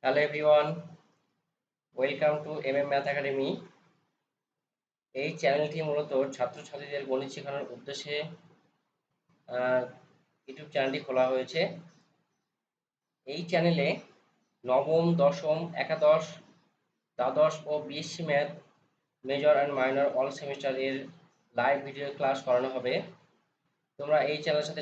Hello everyone, welcome to math academy. এই চ্যানেলটি মূলত ছাত্রছাত্রীদের গণিত শেখানোর উদ্দেশ্যে ইউটিউব চ্যানেলটি খোলা হয়েছে। এই চ্যানেলে নবম, দশম, একাদশ, দ্বাদশ ও BSc math major and minor all সেমিস্টারের লাইভ ভিডিও ক্লাস করানো হবে। তোমরা এই চ্যানেলের সাথে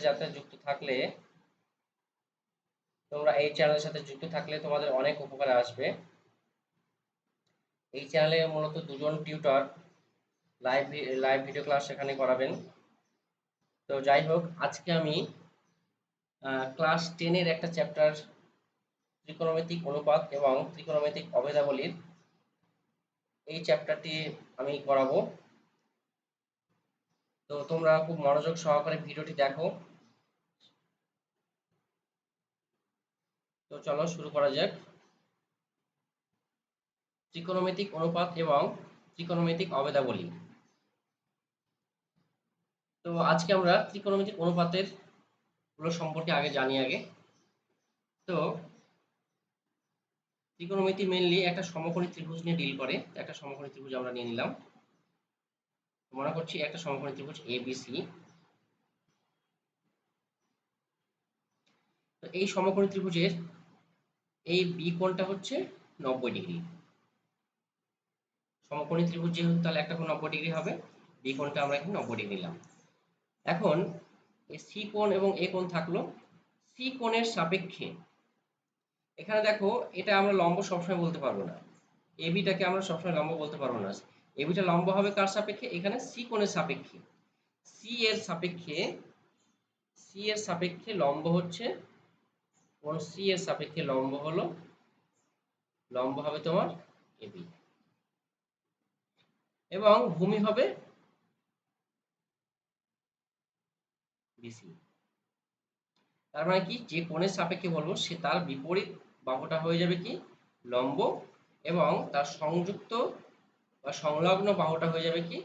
যুক্ত থাকলে তোমাদের অনেক উপকারে আসবে। এই চ্যানেলে মূলত দুজন tutor live live video class সেখানে করাবেন। তো যাই হোক, আজকে আমি ক্লাস 10 এর একটা চ্যাপ্টার ত্রিকোণমিতিক অনুপাত এবং ত্রিকোণমিতিক অভেদাবলীর এই চ্যাপ্টারটি আমি করাবো। তো তোমরা খুব মনোযোগ সহকারে ভিডিওটি দেখো। তো চলো শুরু করা যাক। ত্রিকোণমিতিক অনুপাত এবং ত্রিকোণমিতিক অভেদাবলী। তো আজকে আমরা ত্রিকোণমিতিক অনুপাতের গুলো সম্পর্কে জানি আগে। তো ত্রিকোণমিতি মেইনলি একটা সমকোণী ত্রিভুজ নিয়ে ডিল করে। একটা সমকোণী ত্রিভুজ আমরা নিয়ে নিলাম। মনে করছি একটা সমকোণী ত্রিভুজ এবিসি। তো এই সমকোণী ত্রিভুজের এই বি কোণটা হচ্ছে 90 ডিগ্রি। সমকোণী ত্রিভুজ যেহেতু, তাহলে একটা কোণ 90 ডিগ্রি হবে। বি কোণটা আমরা এখানে 90 ডিগ্রি নিলাম। এখন এই সি কোণ এবং এ কোণ থাকলো। সি কোণের সাপেক্ষে এখানে দেখো, এটা আমরা লম্ব সবসময় বলতে পারবো না। এবিটাকে আমরা সবসময় লম্ব বলতে পারবো না। এবিটা লম্ব হবে কার সাপেক্ষে? এখানে সি কোণের সাপেক্ষে। সি এর সাপেক্ষে সি এর সাপেক্ষে লম্ব হচ্ছে কোণ সি এর সাপেক্ষে লম্ব হবে তোমার এবি, এবং ভূমি হবে বিসি। তার মানে কি, যে কোণের সাপেক্ষে বলবো সে তার বিপরীত বাহুটা হয়ে যাবে কি লম্ব, এবং তার সংযুক্ত বা সংলগ্ন বাহুটা হয়ে যাবে কি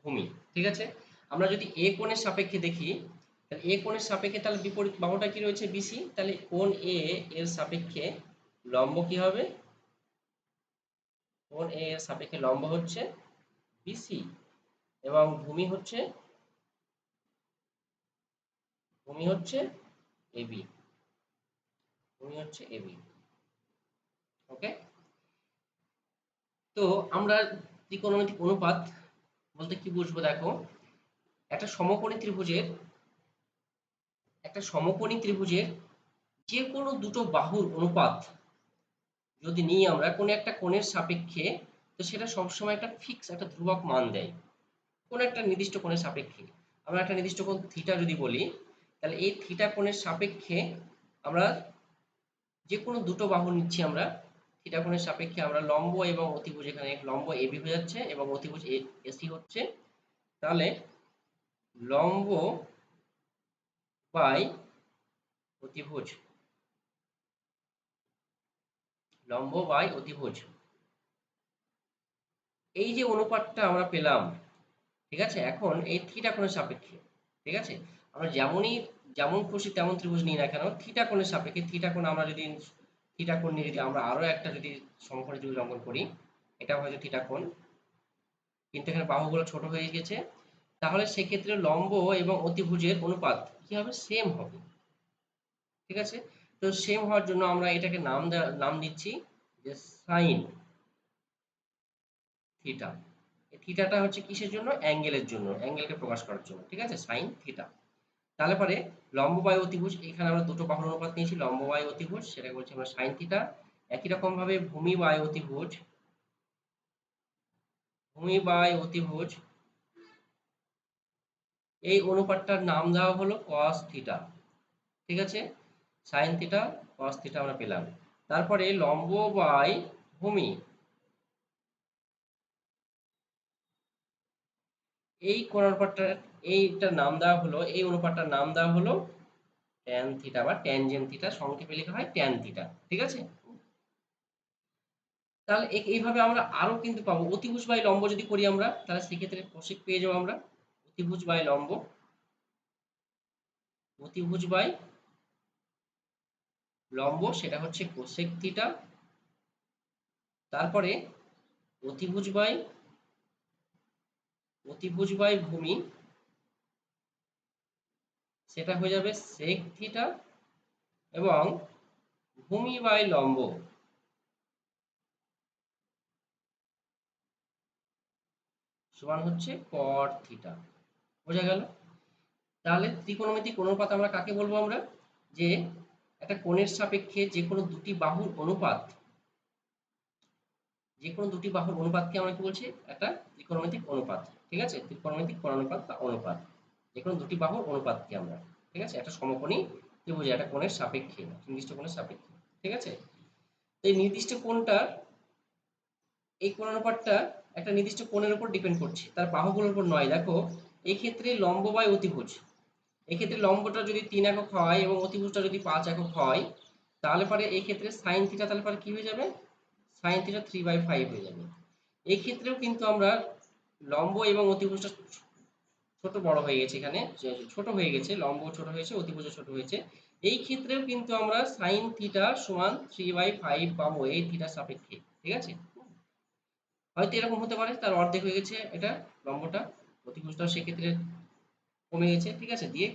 ভূমি। ঠিক আছে, আমরা যদি এ কোণের সাপেক্ষে দেখি, তাহলে এ কোণের সাপেক্ষে তাহলে বিপরীত বাহুটা কি রয়েছে বিসি। তাহলে কোণ এ এর সাপেক্ষে লম্ব কি হবে? কোণ এ এর সাপেক্ষে লম্ব হচ্ছে বিসি, এবং ভূমি হচ্ছে এবি। ওকে। তো আমরা ত্রিকোণমিতিক অনুপাত বলতে কি বুঝবো দেখো, একটা সমকোণী ত্রিভুজের যে কোনো দুটো বাহুর অনুপাত যদি নিই আমরা কোনো একটা কোণের সাপেক্ষে, তো সেটা সবসময় একটা ফিক্স, একটা ধ্রুবক মান দেয়। কোনো একটা নির্দিষ্ট কোণের সাপেক্ষে আমরা একটা নির্দিষ্ট কোণ থিটা যদি বলি, তাহলে এই থিটা কোণের সাপেক্ষে আমরা যে কোনো দুটো বাহু নিচ্ছি। আমরা থিটা কোণের সাপেক্ষে আমরা লম্ব এবং অতিভুজ, এখানে লম্ব এবি হয়ে যাচ্ছে এবং অতিভুজ এসি হচ্ছে। তাহলে লম্ব বাই অতিভুজ এই যে অনুপাতটা আমরা পেলাম, ঠিক আছে, এখন এই থিটা কোণের সাপেক্ষে, ঠিক আছে, আমরা যেমন খুশি তেমন ত্রিভুজ নিই না কেন, থিটা কোণের সাপেক্ষে থিটা কোণ আমরা যদি থিটা কোণ নিয়ে যদি আমরা আরো একটা যদি সমকোণী ত্রিভুজ অঙ্কন করি, এটা হয়তো থিটা কোণ, কিন্তু এখানে বাহুগুলো ছোট হয়ে গেছে, তাহলে সেক্ষেত্রে লম্ব এবং অতিভুজের অনুপাত কি হবে? সেম হবে। ঠিক আছে, তো সেম হওয়ার জন্য আমরা এটাকে নাম দিচ্ছি যে সাইন থিটা। এই থিটাটা হচ্ছে কিসের জন্য? অ্যাঙ্গেলের জন্য, অ্যাঙ্গেলকে প্রকাশ করার জন্য। ঠিক আছে, সাইন থিটা। তাহলে পরে লম্ব বাই অতিভুজ, এখানে আমরা দুটো বাহুর অনুপাত নিয়েছি, লম্ব বাই অতিভুজ, সেটা বলছি আমরা সাইন থিটা। একই রকম ভাবে ভূমি বাই অতিভুজ এই অনুপাতটার নাম দেওয়া হলো cos থিটা। ঠিক আছে, সাইন থিটা cos থিটা আমরা পেলাম। তারপরে লম্ব বাই ভূমি, এই কোণ অনুপাতটার এই অনুপাতটার নাম দেওয়া হলো ট্যান থিটা বা ট্যানজেন্ট থিটা, সংক্ষেপে লেখা হয় ট্যান থিটা। ঠিক আছে, তাহলে এইভাবে আমরা আরো কিন্তু পাবো। অতিভুজ বাই লম্ব যদি করি আমরা, তাহলে সেক্ষেত্রে কোসেক পেয়ে যাবো আমরা। অতিভুজ বাই লম্ব, সেটা হচ্ছে কোসেক থিটা। তারপরে অতিভুজ বাই ভূমি, সেটা হয়ে যাবে সেক থিটা, এবং ভূমি বাই লম্ব সমান হচ্ছে কট থিটা। বোঝা গেল? তাহলে ত্রিকোণমিতিক অনুপাত আমরা কাকে বলবো? আমরা যে একটা কোণের সাপেক্ষে যে কোনো দুটি বাহুর অনুপাতকে আমরা কি বলছি? একটা ত্রিকোণমিতিক অনুপাত। ঠিক আছে, ত্রিকোণমিতিক কোণানুপাত বা অনুপাত, যে কোনো দুটি বাহুর অনুপাতকে আমরা, ঠিক আছে, একটা সমকোণী ত্রিভুজ, একটা কোণের সাপেক্ষে, নির্দিষ্ট কোণের সাপেক্ষে। ঠিক আছে, তো এই নির্দিষ্ট কোণটা, এই কোণানুপাতটা একটা নির্দিষ্ট কোণের উপর ডিপেন্ড করছে, তার বাহুগুলোর উপর নয়। দেখো, এই ক্ষেত্রে লম্ব বাই অতিভুজ, এক্ষেত্রে লম্বটা যদি 3 একক হয় এবং অতিভুজটা যদি 5 একক হয়, তাহলে পরে এই ক্ষেত্রে সাইন থিটা তাহলে পরে কি হয়ে যাবে? সাইন থিটা 3/5 হয়ে যাবে। এই ক্ষেত্রেও কিন্তু আমরা লম্ব এবং অতিভুজটা ছোট বড় হয়ে গেছে, এখানে ছোট হয়ে গেছে, লম্ব ছোট হয়েছে, অতিভুজ ছোট হয়েছে। এই ক্ষেত্রেও কিন্তু আমরা সাইন থিটা সমান 3/5 পাবো এই থিটার সাপেক্ষে। ঠিক আছে, হয়তো এরকম হতে পারে তার অর্ধেক হয়ে গেছে এটা লম্বটা, অতিভুজটাও সেক্ষেত্রে কমে গেছে। ঠিক আছে, দিয়ে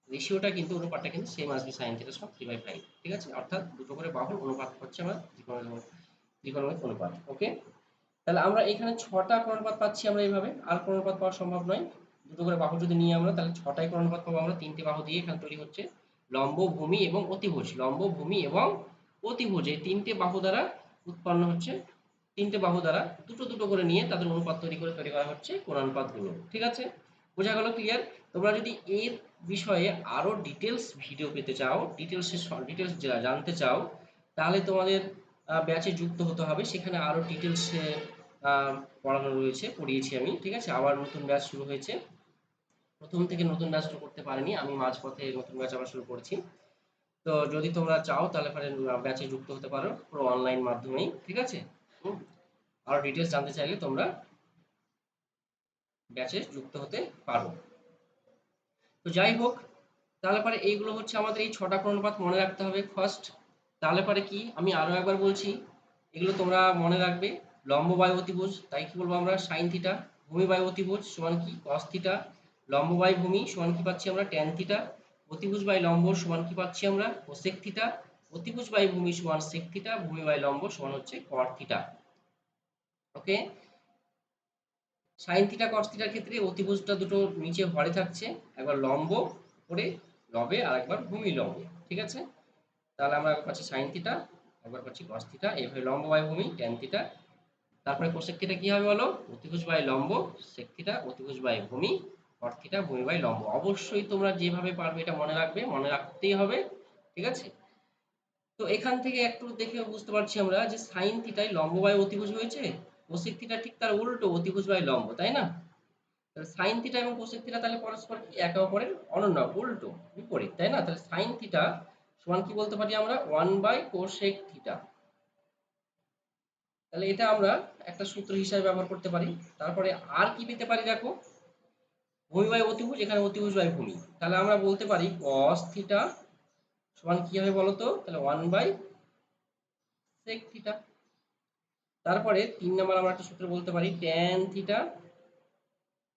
রেশিওটা কিন্তু, অনুপাতটা কিন্তু সেম আসবে, সাইন থিটা সমান 3/5। ঠিক আছে, অর্থাৎ দুটো করে বাহুর অনুপাত হচ্ছে আমার ত্রিকোণমিতিক অনুপাত। ওকে, তাহলে আমরা এখানে 6টা কোণানুপাত পাচ্ছি আমরা এইভাবে, আর কোণানুপাত পাওয়া সম্ভব নয়। দুটো করে বাহু যদি নিয়ে আমরা, তাহলে 6টাই কোণানুপাত পাবো আমরা। 3টে বাহু দিয়ে এখানে তৈরি হচ্ছে লম্ব, ভূমি এবং অতিভুজ। লম্ব, ভূমি এবং অতিভুজ, এই 3টে বাহু দ্বারা উৎপন্ন হচ্ছে, 3টে বাহু দ্বারা দুটো দুটো করে নিয়ে তাদের অনুপাত তৈরি করা হচ্ছে কোণানুপাতগুলো। ঠিক আছে, বোঝা গেল? ক্লিয়ার? তোমরা যদি এর বিষয়ে আরো ডিটেলস ভিডিও পেতে চাও, ডিটেলস জানতে চাও, তাহলে তোমাদের ব্যাচে যুক্ত হতে হবে। সেখানে আরো ডিটেলসে পড়ানো রয়েছে, পড়িয়েছি আমি। ঠিক আছে, আবার নতুন ব্যাচ শুরু হয়েছে, প্রথম থেকে নতুন ব্যাচ শুরু করতে পারিনি আমি, মাঝপথে নতুন ব্যাচ আবার শুরু করেছি। তো যদি তোমরা চাও তাহলে পরে ব্যাচে যুক্ত হতে পারো, পুরো অনলাইন মাধ্যমেই। ঠিক আছে, আরো ডিটেলস জানতে চাইলে তোমরা ব্যাচে যুক্ত হতে পারো। তো যাই হোক, তাহলে পরে এইগুলো হচ্ছে আমাদের এই 6টা কোণানুপাত মনে রাখতে হবে ফার্স্ট। তাহলে পরে কি, আমি আরো একবার বলছি, এগুলো তোমরা মনে রাখবে। লম্ব বাই অতিভুজ, তাই কি বলবো আমরা? Sine theta. ভূমি বাই অতিভুজ সমান কি? Cos theta. লম্ব বাই ভূমি সমান কি পাচ্ছি আমরা? Tan theta. অতিভুজ বাই লম্ব সমান কি পাচ্ছি আমরা? Cosec theta. অতিভুজ বাই ভূমি সমান সেক থিটা। ভূমি বাই লম্ব সমান হচ্ছে কট থিটা। ওকে, সাইন থিটা কস থিটার ক্ষেত্রে অতিভুজটা দুটো নিচে হরে থাকছে, একবার লম্ব করে লবে আর একবার ভূমি লম্বে। ঠিক আছে, তাহলে আমরা একবার পাচ্ছি সাইন থিটা, একবার পাচ্ছি কস থিটা, এইভাবে লম্ব বাই ভূমি ট্যান থিটা। তারপরে কোসেক থিটা কি হবে বলো? অতিভুজ বাই লম্ব সেক থিটা, অতিভুজ বাই ভূমি কট থিটা, ভূমি বাই লম্ব। অবশ্যই তোমরা যেভাবে পারবে এটা মনে রাখবে, মনে রাখতেই হবে। ঠিক আছে, তো এখান থেকে একটু দেখে বুঝতে পারছি আমরা যে সাইন থিটায় লম্ব বাই অতিভুজ হয়েছে, কোসেক থিটা ঠিক তার উল্টো, অতিভুজ বাই লম্ব, তাই না? তাহলে সাইন থিটা এবং কোসেক থিটা তাহলে পরস্পর কি? একে অপরের অনন্য, উল্টো, বিপরীত, তাই না? তাহলে সাইন থিটা সমান কি বলতে পারি আমরা? 1/কোসেক থিটা। তাহলে এটা আমরা একটা সূত্র হিসাবে ব্যবহার করতে পারি। তারপরে আর কি পেতে পারি দেখো, ভূমি বাই অতিভুজ, এখানে অতিভুজ বাই ভূমি, তাহলে আমরা বলতে পারি cos থিটা সমান কি হবে বলতো? তাহলে 1/sec থিটা। তারপরে 3 নম্বর আমরা একটা সূত্র বলতে পারি tan থিটা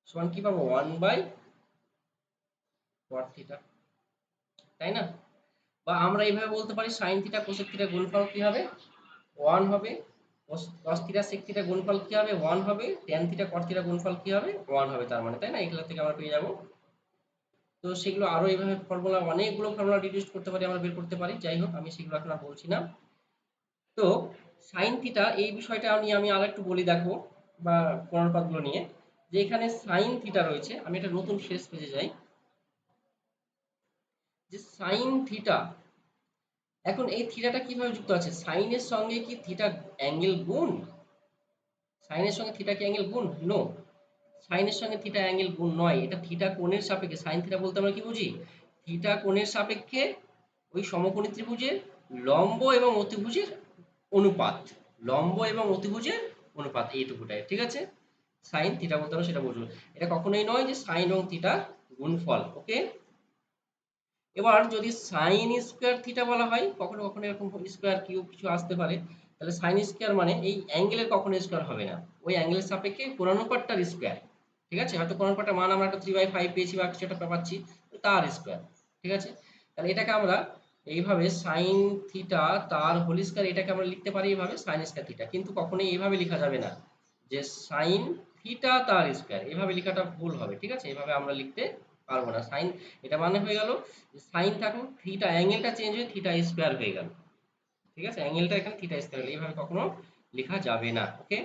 সমান কি পাবো? 1/cot থিটা, তাই না? বা আমরা এইভাবে বলতে পারি sin থিটা cosec থিটা গুণফল কি হবে? 1 হবে। cos থিটা sec থিটা গুণফল কি হবে? 1 হবে। tan থিটা cot থিটা গুণফল কি হবে? 1 হবে, তার মানে, তাই না? এগুলো থেকে আমরা পেয়ে যাব। তো সেগুলো আরো এইভাবে ফর্মুলা, অনেকগুলো ফর্মুলা ডিডিউস করতে পারি, আমরা বের করতে পারি। যাই হোক, আমি সেগুলো এখন আর বলছি না। তো সাইন থিটা এই বিষয়টা নিয়ে আমি আরেকটু বলি দেখো, বা কোণানুপাতগুলো নিয়ে, যে এখানে সাইন থিটা রয়েছে। আমি একটা নতুন শেষ পেজে যাই, যে সাইন থিটা, এখন এই থিটাটা কিভাবে যুক্ত আছে? সাইনের সঙ্গে কি থিটা অ্যাঙ্গেল গুণ? সাইনের সঙ্গে থিটা কি অ্যাঙ্গেল গুণ? নো, সাইনের সঙ্গে থিটা অ্যাঙ্গেল গুণ নয়, এটা থিটা কোণের সাপেক্ষে। সাইন থিটা বলতে আমরা কি বুঝি? থিটা কোণের সাপেক্ষে ওই সমকোণী ত্রিভুজের লম্ব এবং অতিভুজের অনুপাত, লম্ব এবং অতিভুজের অনুপাত, এইটুকুটাই। ঠিক আছে, সাইন থিটা বলতে আমরা সেটা বুঝবো। এটা কখনোই নয় যে সাইন এবং থিটা গুণফল। ওকে, এবার যদি সাইন স্কোয়ার থিটা বলা হয়, কখনো কখনো এরকম স্কোয়ার কিউব কিছু আসতে পারে, তাহলে সাইন স্কয়ার মানে এই অ্যাঙ্গেলের কখনো স্কয়ার হবে না, ওই অ্যাঙ্গেলের সাপেক্ষে কোণানুপাতটার স্কয়ার। ঠিক আছে, হয়তো কোণানুপাতটার মান আমরা একটা 3/5 পেয়েছি বা কিছু একটা পাচ্ছি, তার স্কয়ার। ঠিক আছে, তাহলে এটাকে আমরা এইভাবে সাইন থিটা তার হোল স্কয়ার, এটাকে আমরা লিখতে পারি এইভাবে সাইন স্কয়ার থিটা। কিন্তু কখনোই এইভাবে লেখা যাবে না যে সাইন থিটা তার স্কয়ার, এইভাবে লেখাটা ভুল হবে। ঠিক আছে, এইভাবে আমরা লিখতে পারবো না। সাইন, এটা মানে হয়ে গেল সাইন থাকুক, থিটা অ্যাঙ্গেলটা চেঞ্জ হয়ে থিটা স্কয়ার হয়ে গেল। ঠিক আছে, অ্যাঙ্গেলটা এখানে থিটা স্কয়ার হলো, এইভাবে কখনো লেখা যাবে না। ওকে,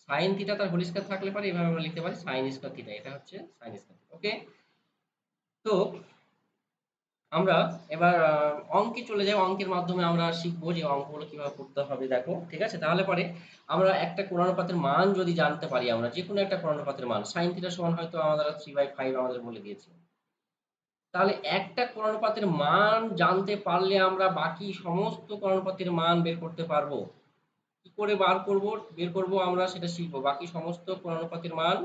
সাইন থিটা তার হোল স্কয়ার থাকলে পরে এইভাবে আমরা লিখতে পারি সাইন স্কয়ার থিটা, এটা হচ্ছে সাইন স্কয়ার। ওকে, তো আমরা এবার অঙ্কে চলে যাই। অঙ্কের মাধ্যমে আমরা শিখবো যে অঙ্কগুলো কিভাবে করতে হবে। দেখো, ঠিক আছে, তাহলে পরে আমরা একটা কোণানুপাতের মান যদি জানতে পারি, আমরা যে কোনো একটা কোণানুপাতের মান, সাইন থিটা সমান হয়তো আমাদের 3/5 আমাদের বলে দিয়েছে, তাহলে একটা কোণানুপাতের মান জানতে পারলে আমরা বাকি সমস্ত কোণানুপাতের মান বের করতে পারবো। কি করে বের করব আমরা সেটা শিখবো। বাকি সমস্ত কোণানুপাতের মান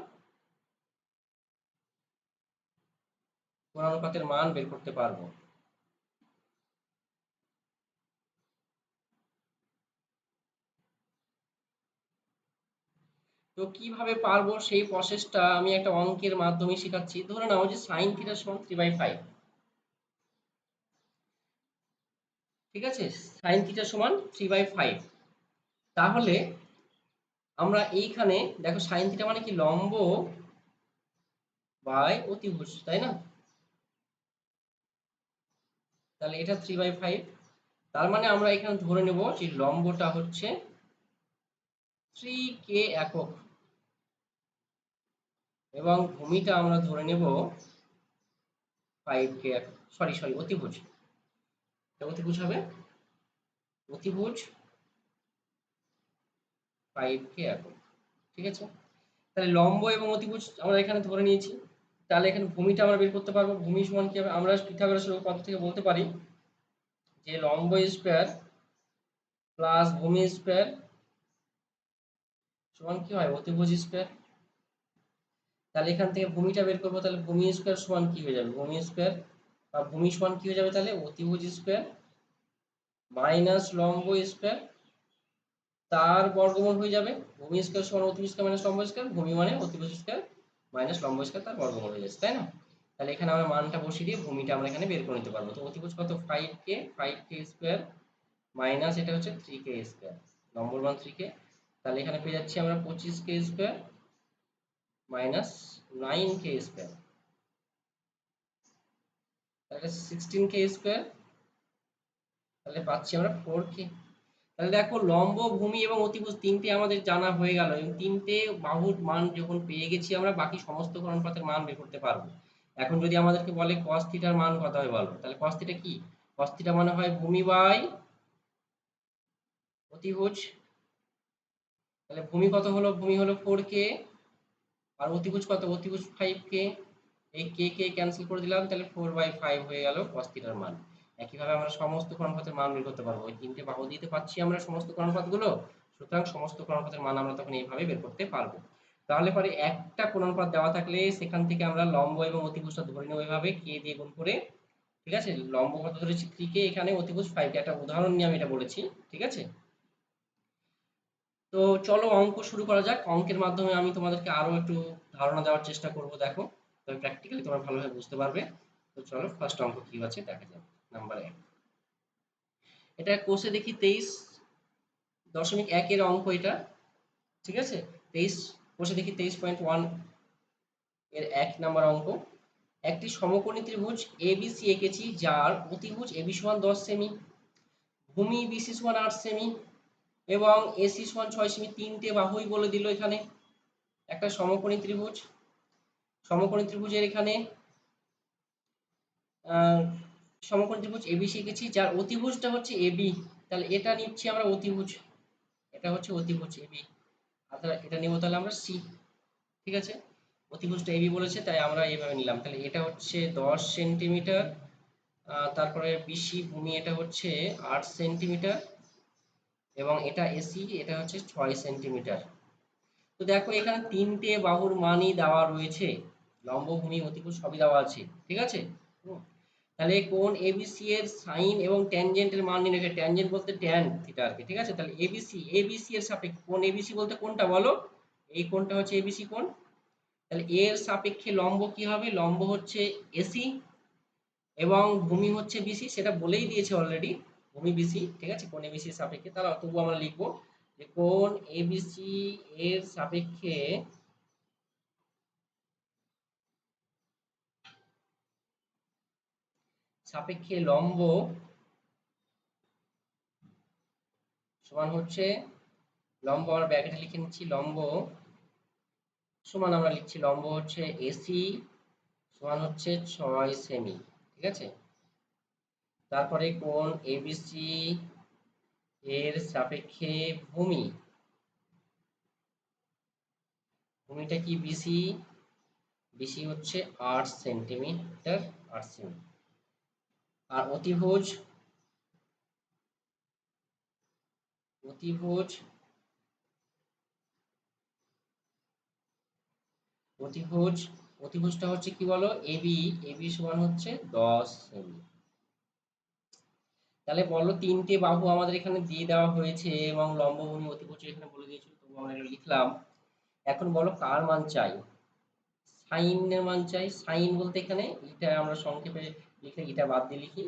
বের করতে পারবো। তো কিভাবে পারবো সেই প্রসেসটা আমি একটা অঙ্কের মাধ্যমে শেখাচ্ছি। ধরে নাও যে সাইন থিটা সমান 3/5। ঠিক আছে, সাইন থিটা সমান 3/5। তাহলে আমরা এইখানে দেখো, সাইন থিটা মানে কি, লম্ব বাই অতিভুজ, তাই না? তাহলে এটা 3/5। তার মানে আমরা এখানে ধরে নেব যে লম্বটা হচ্ছে 3k একক এবং ভূমিটা আমরা ধরে নেব 5k একক। সরি সরি, অতিভুজ, এটা অতিভুজ হবে, অতিভুজ 5k একক। ঠিক আছে, তাহলে লম্ব এবং অতিভুজ আমরা এখানে ধরে নিয়েছি। তাহলে এখানে ভূমিটা আমরা বের করতে পারবো। ভূমি সমান কি হবে, আমরা পিথাগোরাসের উপপাদ্য থেকে বলতে পারি যে লম্ব স্কয়ার প্লাস ভূমি স্কয়ার সমান কি হয়, অতিভুজ স্কয়ার। তাহলে এখান থেকে ভূমিটা বের করবো, তাহলে ভূমি স্কয়ার সমান কি হয়ে যাবে, ভূমি স্কয়ার বা ভূমি সমান কি হয়ে যাবে, তাহলে অতিভুজ স্কয়ার মাইনাস লম্ব স্কয়ার তার বর্গমূল হয়ে যাবে। ভূমি স্কয়ার সমান অতিভুজ স্কয়ার মাইনাস লম্ব স্কয়ার, ভূমি মানে অতিভুজ স্কয়ার মাইনাস লম্ব স্কয়ার তার বর্গমূল হয়ে যাচ্ছে, তাই না? তাহলে এখানে আমরা মানটা বসিয়ে দিয়ে ভূমিটা আমরা এখানে বের করে নিতে পারবো। তো অতিভুজ কত, 5k স্কয়ার মাইনাস এটা হচ্ছে 3k স্কয়ার, লম্বর মান 3k। তাহলে এখানে পেয়ে যাচ্ছি আমরা 25k square minus 9k square, তাহলে 16k স্কয়ার, তাহলে পাচ্ছি আমরা 4k। তাহলে দেখো, লম্ব, ভূমি এবং অতিভুজ তিনটে আমাদের জানা হয়ে গেল, এবং তিনটে বাহুর মান যখন পেয়ে গেছি আমরা, বাকি সমস্ত অনুপাতের মান বের করতে পারবো। এখন যদি আমাদেরকে বলে cos থিটার মান কত হয় বলো, তাহলে cos থিটা কি, cos থিটা মানে হয় ভূমি বাই অতিভুজ। তাহলে ভূমি কত হলো, ভূমি হলো 4k, আর অতিভুজ কত, অতিভুজ 5k। এই কে কে ক্যান্সেল করে দিলাম, তাহলে 4/5 হয়ে গেল cos থিটার মান। একইভাবে আমরা সমস্ত ক্রমপথের মান বের করতে পারবো, ওই তিনটে বাহু দিতে পাচ্ছি আমরা সমস্ত ক্রমপথগুলো, সুতরাং সমস্ত ক্রমপথের মান আমরা তখন এইভাবে বের করতে পারবো। তাহলে পরে একটা ক্রমপথ দেওয়া থাকলে সেখান থেকে আমরা লম্ব এবং অতিভুজটা ধরে নেব এইভাবে কে দিয়ে গুণ করে। ঠিক আছে, লম্ব কত ধরেছি 3k, এখানে অতিভুজ 5k, একটা উদাহরণ নিয়ে আমি এটা বলেছি। ঠিক আছে, তো চলো অঙ্ক শুরু করা যাক। অঙ্কের মাধ্যমে আমি তোমাদেরকে আরো একটু ধারণা দেওয়ার চেষ্টা করব। দেখো, তবে প্র্যাকটিক্যালি তোমরা ভালোভাবে বুঝতে পারবে। তো চলো ফার্স্ট অঙ্ক কি আছে দেখা যাক। নাম্বার 1, এটা কোষে দেখি 23.1 এর অঙ্ক এটা। ঠিক আছে, 23, কোষে দেখি 23.1 এর 1 নাম্বার অঙ্ক। একটি সমকোণী ত্রিভুজ এবিসি এঁকেছি, যার অতিভুজ এবি সমান 10 সেমি, ভূমি বিসি সমান 8 সেমি এবং এসি সমান 6 সেমি। তিনটে বাহুই বলে দিল এখানে। একটা সমকোণী ত্রিভুজ, সমকোণী ত্রিভুজের এখানে সমকোণী ত্রিভুজ এবিসি এঁকেছি, যার অতিভুজটা হচ্ছে এবি। তাহলে এটা নিচ্ছি আমরা অতিভুজ, এটা হচ্ছে অতিভুজ এবি, অর্থাৎ এটা নেব তাহলে আমরা সি। ঠিক আছে, অতিভুজটা এবি বলেছে তাই আমরা এইভাবে নিলাম। তাহলে এটা হচ্ছে 10 সেন্টিমিটার, তারপরে বিসি ভূমি এটা হচ্ছে 8 সেন্টিমিটার এবং এটা এসি এটা হচ্ছে 6 সেন্টিমিটার। তো দেখো, এখানে তিনটে বাহুর মানই দেওয়া রয়েছে, লম্ব, ভূমি, অতিভুজ সবই দেওয়া আছে। ঠিক আছে, তাহলে কোণ এবিসি এর সাইন এবং ট্যানজেন্টের মান নির্ণয়, ট্যানজেন্ট বলতে ট্যান থিটা আর কি, ঠিক আছে। তাহলে এবিসি এর সাপেক্ষে কোণ এবিসি বলতে কোনটা বলো, এই কোণটা হচ্ছে এবিসি কোণ। তাহলে এর সাপেক্ষে লম্ব কি হবে, লম্ব হচ্ছে এসি এবং ভূমি হচ্ছে বিসি, সেটা বলেই দিয়েছে অলরেডি, ভূমি বিসি, ঠিক আছে, কোণ এবিসি এর সাপেক্ষে। তাহলে তবু আমরা লিখবো যে কোণ এবিসি এর সাপেক্ষে সাপেক্ষে লম্ব সমান হচ্ছে, লম্ব আমরা ব্র্যাকেটে লিখে নিচ্ছি, লম্ব সমান আমরা লিখছি লম্ব হচ্ছে এসি সমান হচ্ছে 6 সেমি, ঠিক আছে। তারপরে কোণ এবিসি এর সাপেক্ষে ভূমি, ভূমিটা কি বিসি, বিসি হচ্ছে 8 সেন্টিমিটার, 8 সেমি। আর অতিভুজ, অতিভুজ অতিভুজ অতিভুজটা হচ্ছে কি বলো, এবি, এবি সমান হচ্ছে 10 সেমি। তাহলে বলো তিনটে বাহু আমাদের এখানে দিয়ে দেওয়া হয়েছে এবং লম্ব ভূমি অতিভুজ এখানে বলে দিয়েছিল, তবু আমরা এটা লিখলাম। এখন বলো কার মান চাই, সাইনের মান চাই। সাইন বলতে এখানে এটা আমরা সংক্ষেপে লিখে এটা বাদ দিয়ে লিখি,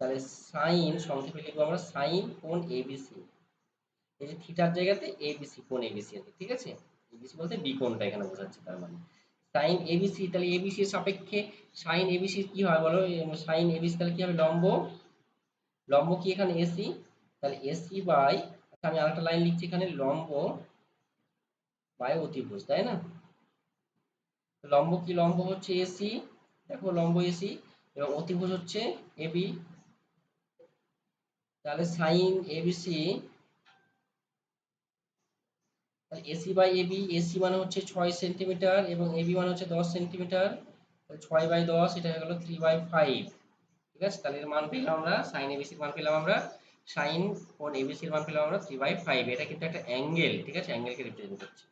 তাহলে সাইন সংক্ষেপে লিখবো আমরা সাইন কোণ এবিসি, এই যে থিটার জায়গাতে এবিসি, কোণ এবিসি আছে, ঠিক আছে। এবিসি বলতে বি কোণটা এখানে বোঝাচ্ছে, তার মানে সাইন এবিসি। তাহলে এবিসি এর সাপেক্ষে সাইন এবিসি কি হয় বলো, সাইন এবিসি তাহলে কি হবে, লম্ব, লম্ব কি এখানে এসি, তাহলে এসি বাই, আমি আরেকটা লাইন লিখছি এখানে, লম্ব বাই অতিভুজ, তাই না। লম্ব কি, লম্ব হচ্ছে এসি, দেখো লম্ব এসি এবং অতিভুজ হচ্ছে এবি। তাহলে সাইন এবিসি, তাহলে এসি বাই এবি, এসি মানে হচ্ছে 6 সেন্টিমিটার এবং এবি মানে হচ্ছে 10 সেন্টিমিটার, তাহলে 6/10, এটা হয়ে গেল 3/5, ঠিক আছে। তাহলে এর মান পেলাম আমরা, সাইন এবিসির মান পেলাম আমরা, সাইন কোণ এবিসির মান পেলাম আমরা 3/5। এটা কিন্তু একটা অ্যাঙ্গেল, ঠিক আছে, অ্যাঙ্গেলকে রিপ্রেজেন্ট করছে।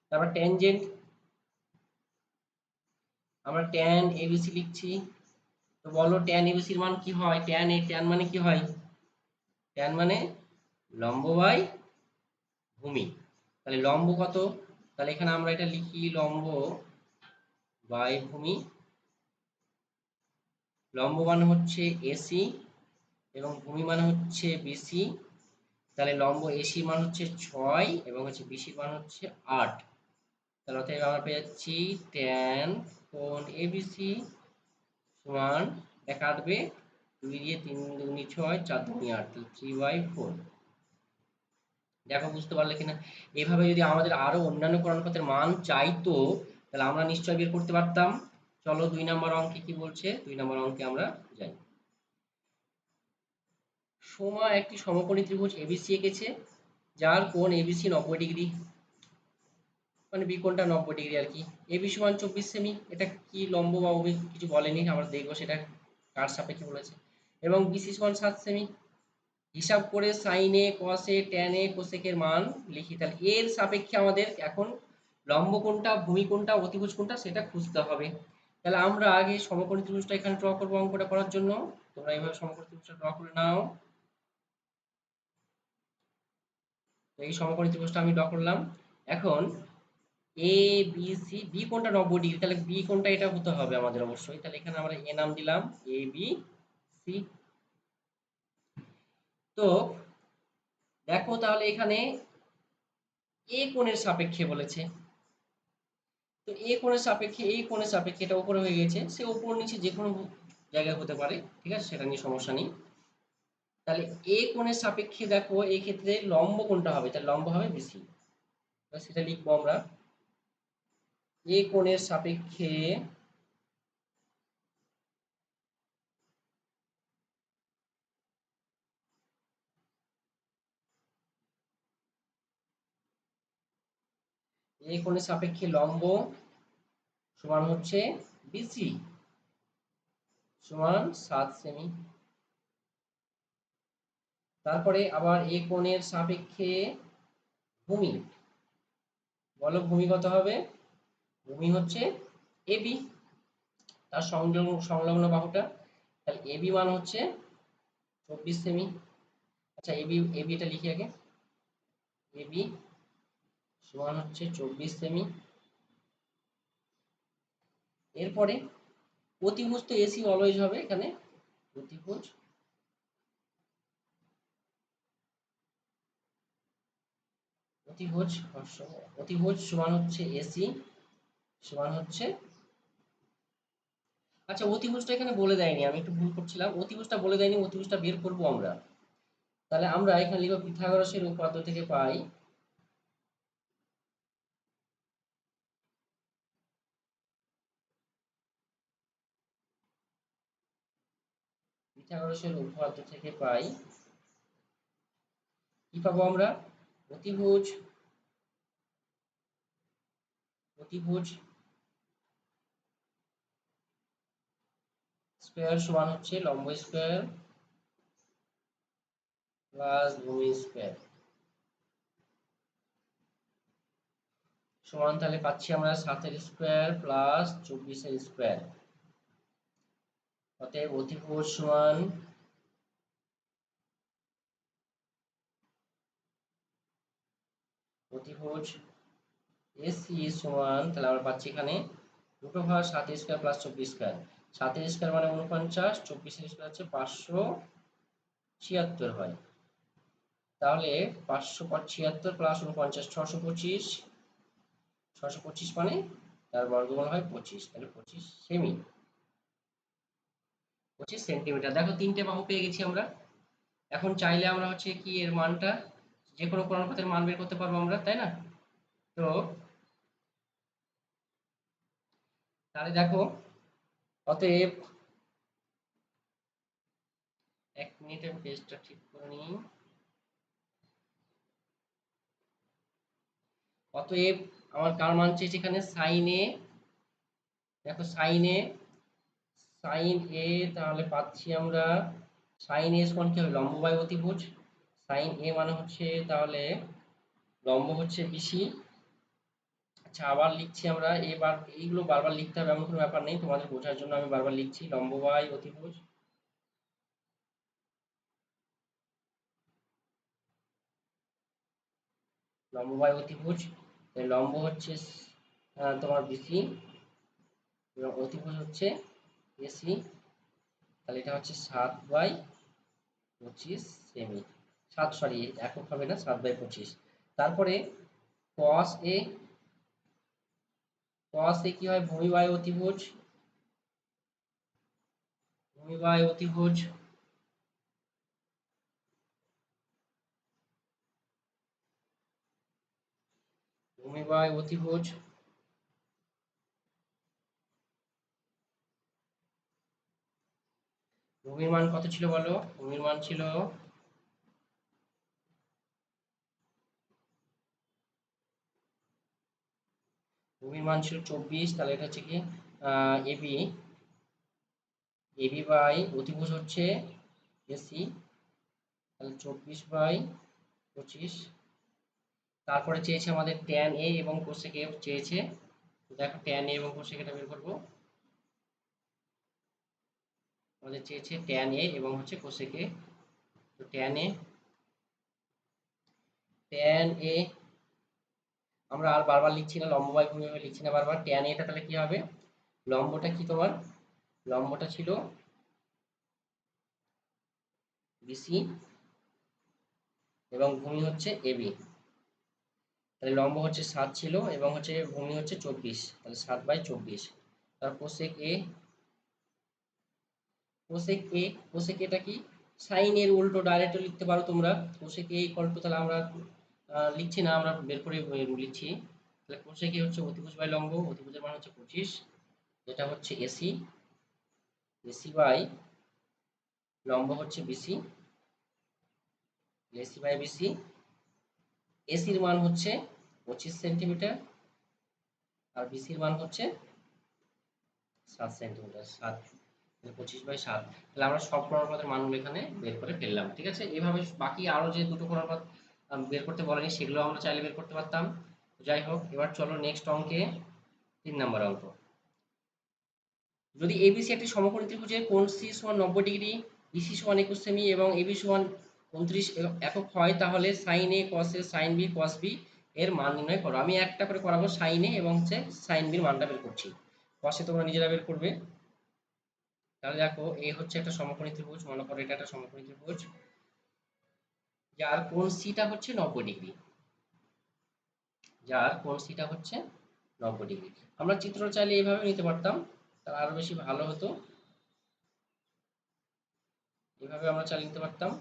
তারপর ট্যানজেন্ট, আমরা ট্যান এবিসি লিখছি। তো বলো ট্যান এবিসির মান কি হয়, ট্যান মানে কি হয়, ট্যান মানে লম্ব বাই ভূমি। তাহলে লম্ব কত, তাহলে এখানে আমরা এটা লিখি লম্ব বাই ভূমি। লম্ব মানে হচ্ছে এসি এবং ভূমি মানে হচ্ছে বিসি। তাহলে লম্ব এসি মান হচ্ছে 6 এবং হচ্ছে বিসির মান হচ্ছে 8। তাহলে অতএব আমরা পেয়ে যাচ্ছি ট্যান কোণ এবিসি সমান, এটা কাটবে 2 দিয়ে 3 দুগুণে 6, 4 দুগুণে 8, তাহলে 3/4। দেখো বুঝতে পারলে কিনা। এভাবে যদি আমাদের আরো অন্যান্য কোণানুপাতের মান চাইতো তাহলে আমরা নিশ্চয়ই বের করতে পারতাম। চলো 2 নম্বর অঙ্কে কি বলছে, 2 নম্বর অঙ্কে আমরা যাই। সোমা একটি সমকোণী ত্রিভুজ এবিসি এঁকেছে যার কোণ এবিসি 90 ডিগ্রি, মানে বি কোণটা 90 ডিগ্রি আর কি। এবি সমান 24 সেমি, এটা কি লম্ব বা অভিমুখ কিছু বলেনি, আমরা দেখবো সেটা কার সাপেক্ষে বলেছে। এবং বিসি সমান 7 সেমি। হিসাব করে সাইনে কসে ট্যানে কোসেকের মান লিখি। তাহলে এর সাপেক্ষে আমাদের এখন লম্ব কোণটা, ভূমি কোণটা, অতিভুজ কোণটা সেটা খুঁজতে হবে। তাহলে আমরা আগে সমকোণী ত্রিভুজটা এখানে ড্র করবো অঙ্কটা করার জন্য। তোমরা এইভাবে সমকোণী ত্রিভুজটা ড্র করে নাও। তো এই সমকোণী ত্রিভুজটা আমি ড্র করলাম। এখন এ বি সি, বি কোণটা 90 ডিগ্রি, তাহলে বি কোণটা এটা হতে হবে আমাদের অবশ্যই। তাহলে এখানে আমরা এ নাম দিলাম এ বি সি। তো দেখো তাহলে এখানে এ কোণের সাপেক্ষে বলেছে, তো এ কোণের সাপেক্ষে, এই কোণের সাপেক্ষে এটা উপরে হয়ে গেছে, সে উপর নিচে যে কোনো জায়গায় হতে পারে, ঠিক আছে, সেটা নিয়ে সমস্যা নেই। তাহলে এ কোণের সাপেক্ষে দেখো এই ক্ষেত্রে লম্ব কোণটা হবে, তাহলে লম্ব হবে বিসি, সেটা লিখবো আমরা। এ কোণের সাপেক্ষে এ কোণের সাপেক্ষে লম্ব সমান হচ্ছে বিসি সমান 7 সেমি। তারপরে আবার এ কোণের সাপেক্ষে ভূমি, বলো ভূমি কত হবে, ভূমি হচ্ছে এবি, তার সংলগ্ন বাহুটা। তাহলে এবি মান হচ্ছে 24 সেমি। আচ্ছা এবি এবি এটা লিখি আগে। এবি সমান হচ্ছে 24 সেমি। এরপরে অতিভুজ তো এসি অলওয়েজ হবে এখানে। অতিভুজ অতিভুজ অতিভুজ সমান হচ্ছে এসি সমান হচ্ছে, আচ্ছা অতিভুজটা এখানে বলে দেয়নি, আমি একটু ভুল করছিলাম, অতিভুজটা বলে দেয়নি, অতিভুজটা বের করব আমরা। তাহলে আমরা এখানে লিখব পিথাগোরাসের উপপাদ্য থেকে পাই, পিথাগোরাসের উপপাদ্য থেকে পাই কি পাবো আমরা? অতিভুজ অতিভুজ স্কয়ার সমান হচ্ছে লম্ব স্কয়ার প্লাস ভূমি স্কয়ার সমান, তাহলে পাচ্ছি আমরা 7 স্কয়ার প্লাস 24 স্কয়ার। অতএব অতিভুজ সমান অতিভুজ এসি সমান, তাহলে আমরা পাচ্ছি এখানে root over 7 square plus 24 square. 7 square মানে 49, 24 স্কয়ার হচ্ছে 576 হয়। তাহলে 576 প্লাস 49 625, 625 মানে তার বর্গমূল হয় 25, তাহলে 25 সেমি, 25 সেন্টিমিটার। দেখো তিনটে বাহু পেয়ে গেছি আমরা। এখন চাইলে আমরা হচ্ছে কি এর মানটা যে কোনো কোণানুপাতের মান বের করতে পারবো আমরা, তাই না? তো তাহলে দেখো, অতএব 1 মিনিটে পেজটা ঠিক করে নিই। অতএব আমার কার মান চেয়েছে এখানে? সাইন এ। দেখো সাইন এ, সাইন এ তাহলে পাচ্ছি আমরা সাইন এ সমান কি হবে? লম্ব বাই অতিভুজ। সাইন এ মানে হচ্ছে তাহলে লম্ব হচ্ছে বিসি। আচ্ছা আবার লিখছি আমরা, এবার এইগুলো বারবার লিখতে হবে এমন কোনো ব্যাপার নেই, তোমাদের বোঝার জন্য আমি বারবার লিখছি। লম্ব বাই অতিভুজ, লম্ব বাই অতিভুজ, লম্ব হচ্ছে তোমার বিসি এবং অতিভুজ হচ্ছে এসি। তাহলে এটা হচ্ছে 7/25 সেমি। 7 সরি একক হবে না, 7/25। তারপরে cos এ, cos এ কি হয়? ভূমি বাই অতিভুজ, ভূমি বাই অতিভুজ ভূমি বাই অতিভুজ ভূমির মান কত ছিল বলো? ভূমির মান ছিল ভূমির মান ছিল 24, তাহলে এটা হচ্ছে কি এবি, এবি বাই অতিভুজ হচ্ছে এসি, তাহলে 24/25। তারপরে চেয়েছে আমাদের ট্যান এ এবং কোসেক এ চেয়েছে। দেখো ট্যান এ এবং কোসেক এটা বের করবো। আমাদের চেয়েছে ট্যান এ এবং হচ্ছে কোসেক এ। তো ট্যান এ আমরা আর বারবার লিখছি না, লম্ব বাই ভূমি লিখছি না বারবার। ট্যান এটা তাহলে কি হবে? লম্বটা কি তোমার? লম্বটা ছিল বিসি এবং ভূমি হচ্ছে এবি। তাহলে লম্ব হচ্ছে 7 ছিল এবং হচ্ছে ভূমি হচ্ছে 24, তাহলে 7/24। তার কোসেক এ, কোসেক এ, কোসেক এটা কি? সাইন এর উল্টো ডাইরেক্ট লিখতে পারো তোমরা। কোসেক এ ইকুয়াল টু, তাহলে আমরা লিখছি না, আমরা বের করে লিখছি। তাহলে কোসেক এ হচ্ছে অতিভুজ বাই লম্ব, অতিভুজের মান হচ্ছে 25, যেটা হচ্ছে এসি, এসি বাই লম্ব হচ্ছে বিসি, এসি বাই বিসি। এসির মান হচ্ছে 25 সেন্টিমিটার আর বিসির মান হচ্ছে 7 সেন্টিমিটার। 7, 25/7। তাহলে আমরা সব কোণানুপাতের মানগুলো এখানে বের করে ফেললাম, ঠিক আছে? এইভাবে বাকি আরো যে দুটো কোণানুপাত বের করতে বলেনি সেগুলো আমরা চাইলে বের করতে পারতাম। যাই হোক, এবার চলো নেক্সট অঙ্কে 3 নম্বর অঙ্ক। যদি এবিসি একটি সমকোণী ত্রিভুজের কোণ সি সমান 90 ডিগ্রি, বিসি সমান 21 সেমি এবং এবি সমান 29 একক হয়, তাহলে সাইন এ কস এ সাইন বি কস বি এর মান নির্ণয় করো। আমি একটা করে করাবো, সাইন এ এবং হচ্ছে সাইন বির মানটা বের করছি, কসে তোমরা নিজেরা বের করবে। তাহলে দেখো, এ হচ্ছে একটা সমকোণী ত্রিভুজ, মনে করো এটা একটা সমকোণী ত্রিভুজ যার কোণ সিটা হচ্ছে 90 ডিগ্রি, যার কোণ সিটা হচ্ছে 90 ডিগ্রি। আমরা চিত্র চাইলে এইভাবে নিতে পারতাম, তাহলে আরো বেশি ভালো হতো। এভাবে আমরা চালিয়ে নিতে পারতাম।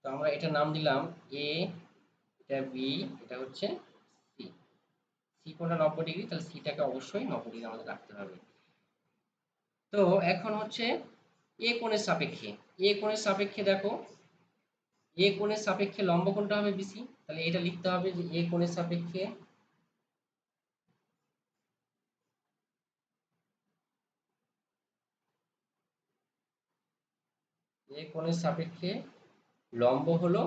তো আমরা এটা নাম দিলাম এ, এটা বি, এটা হচ্ছে সি। সি কোণটা 90 ডিগ্রি, তাহলে সিটাকে অবশ্যই 90 ডিগ্রি আমাদের রাখতে হবে। তো এখন হচ্ছে এ কোণের সাপেক্ষে, এ কোণের সাপেক্ষে দেখো, এ কোণের সাপেক্ষে লম্ব কোণটা হবে বিসি। তাহলে এটা লিখতে হবে যে এ কোণের সাপেক্ষে, এ কোণের সাপেক্ষে লম্ব হলো,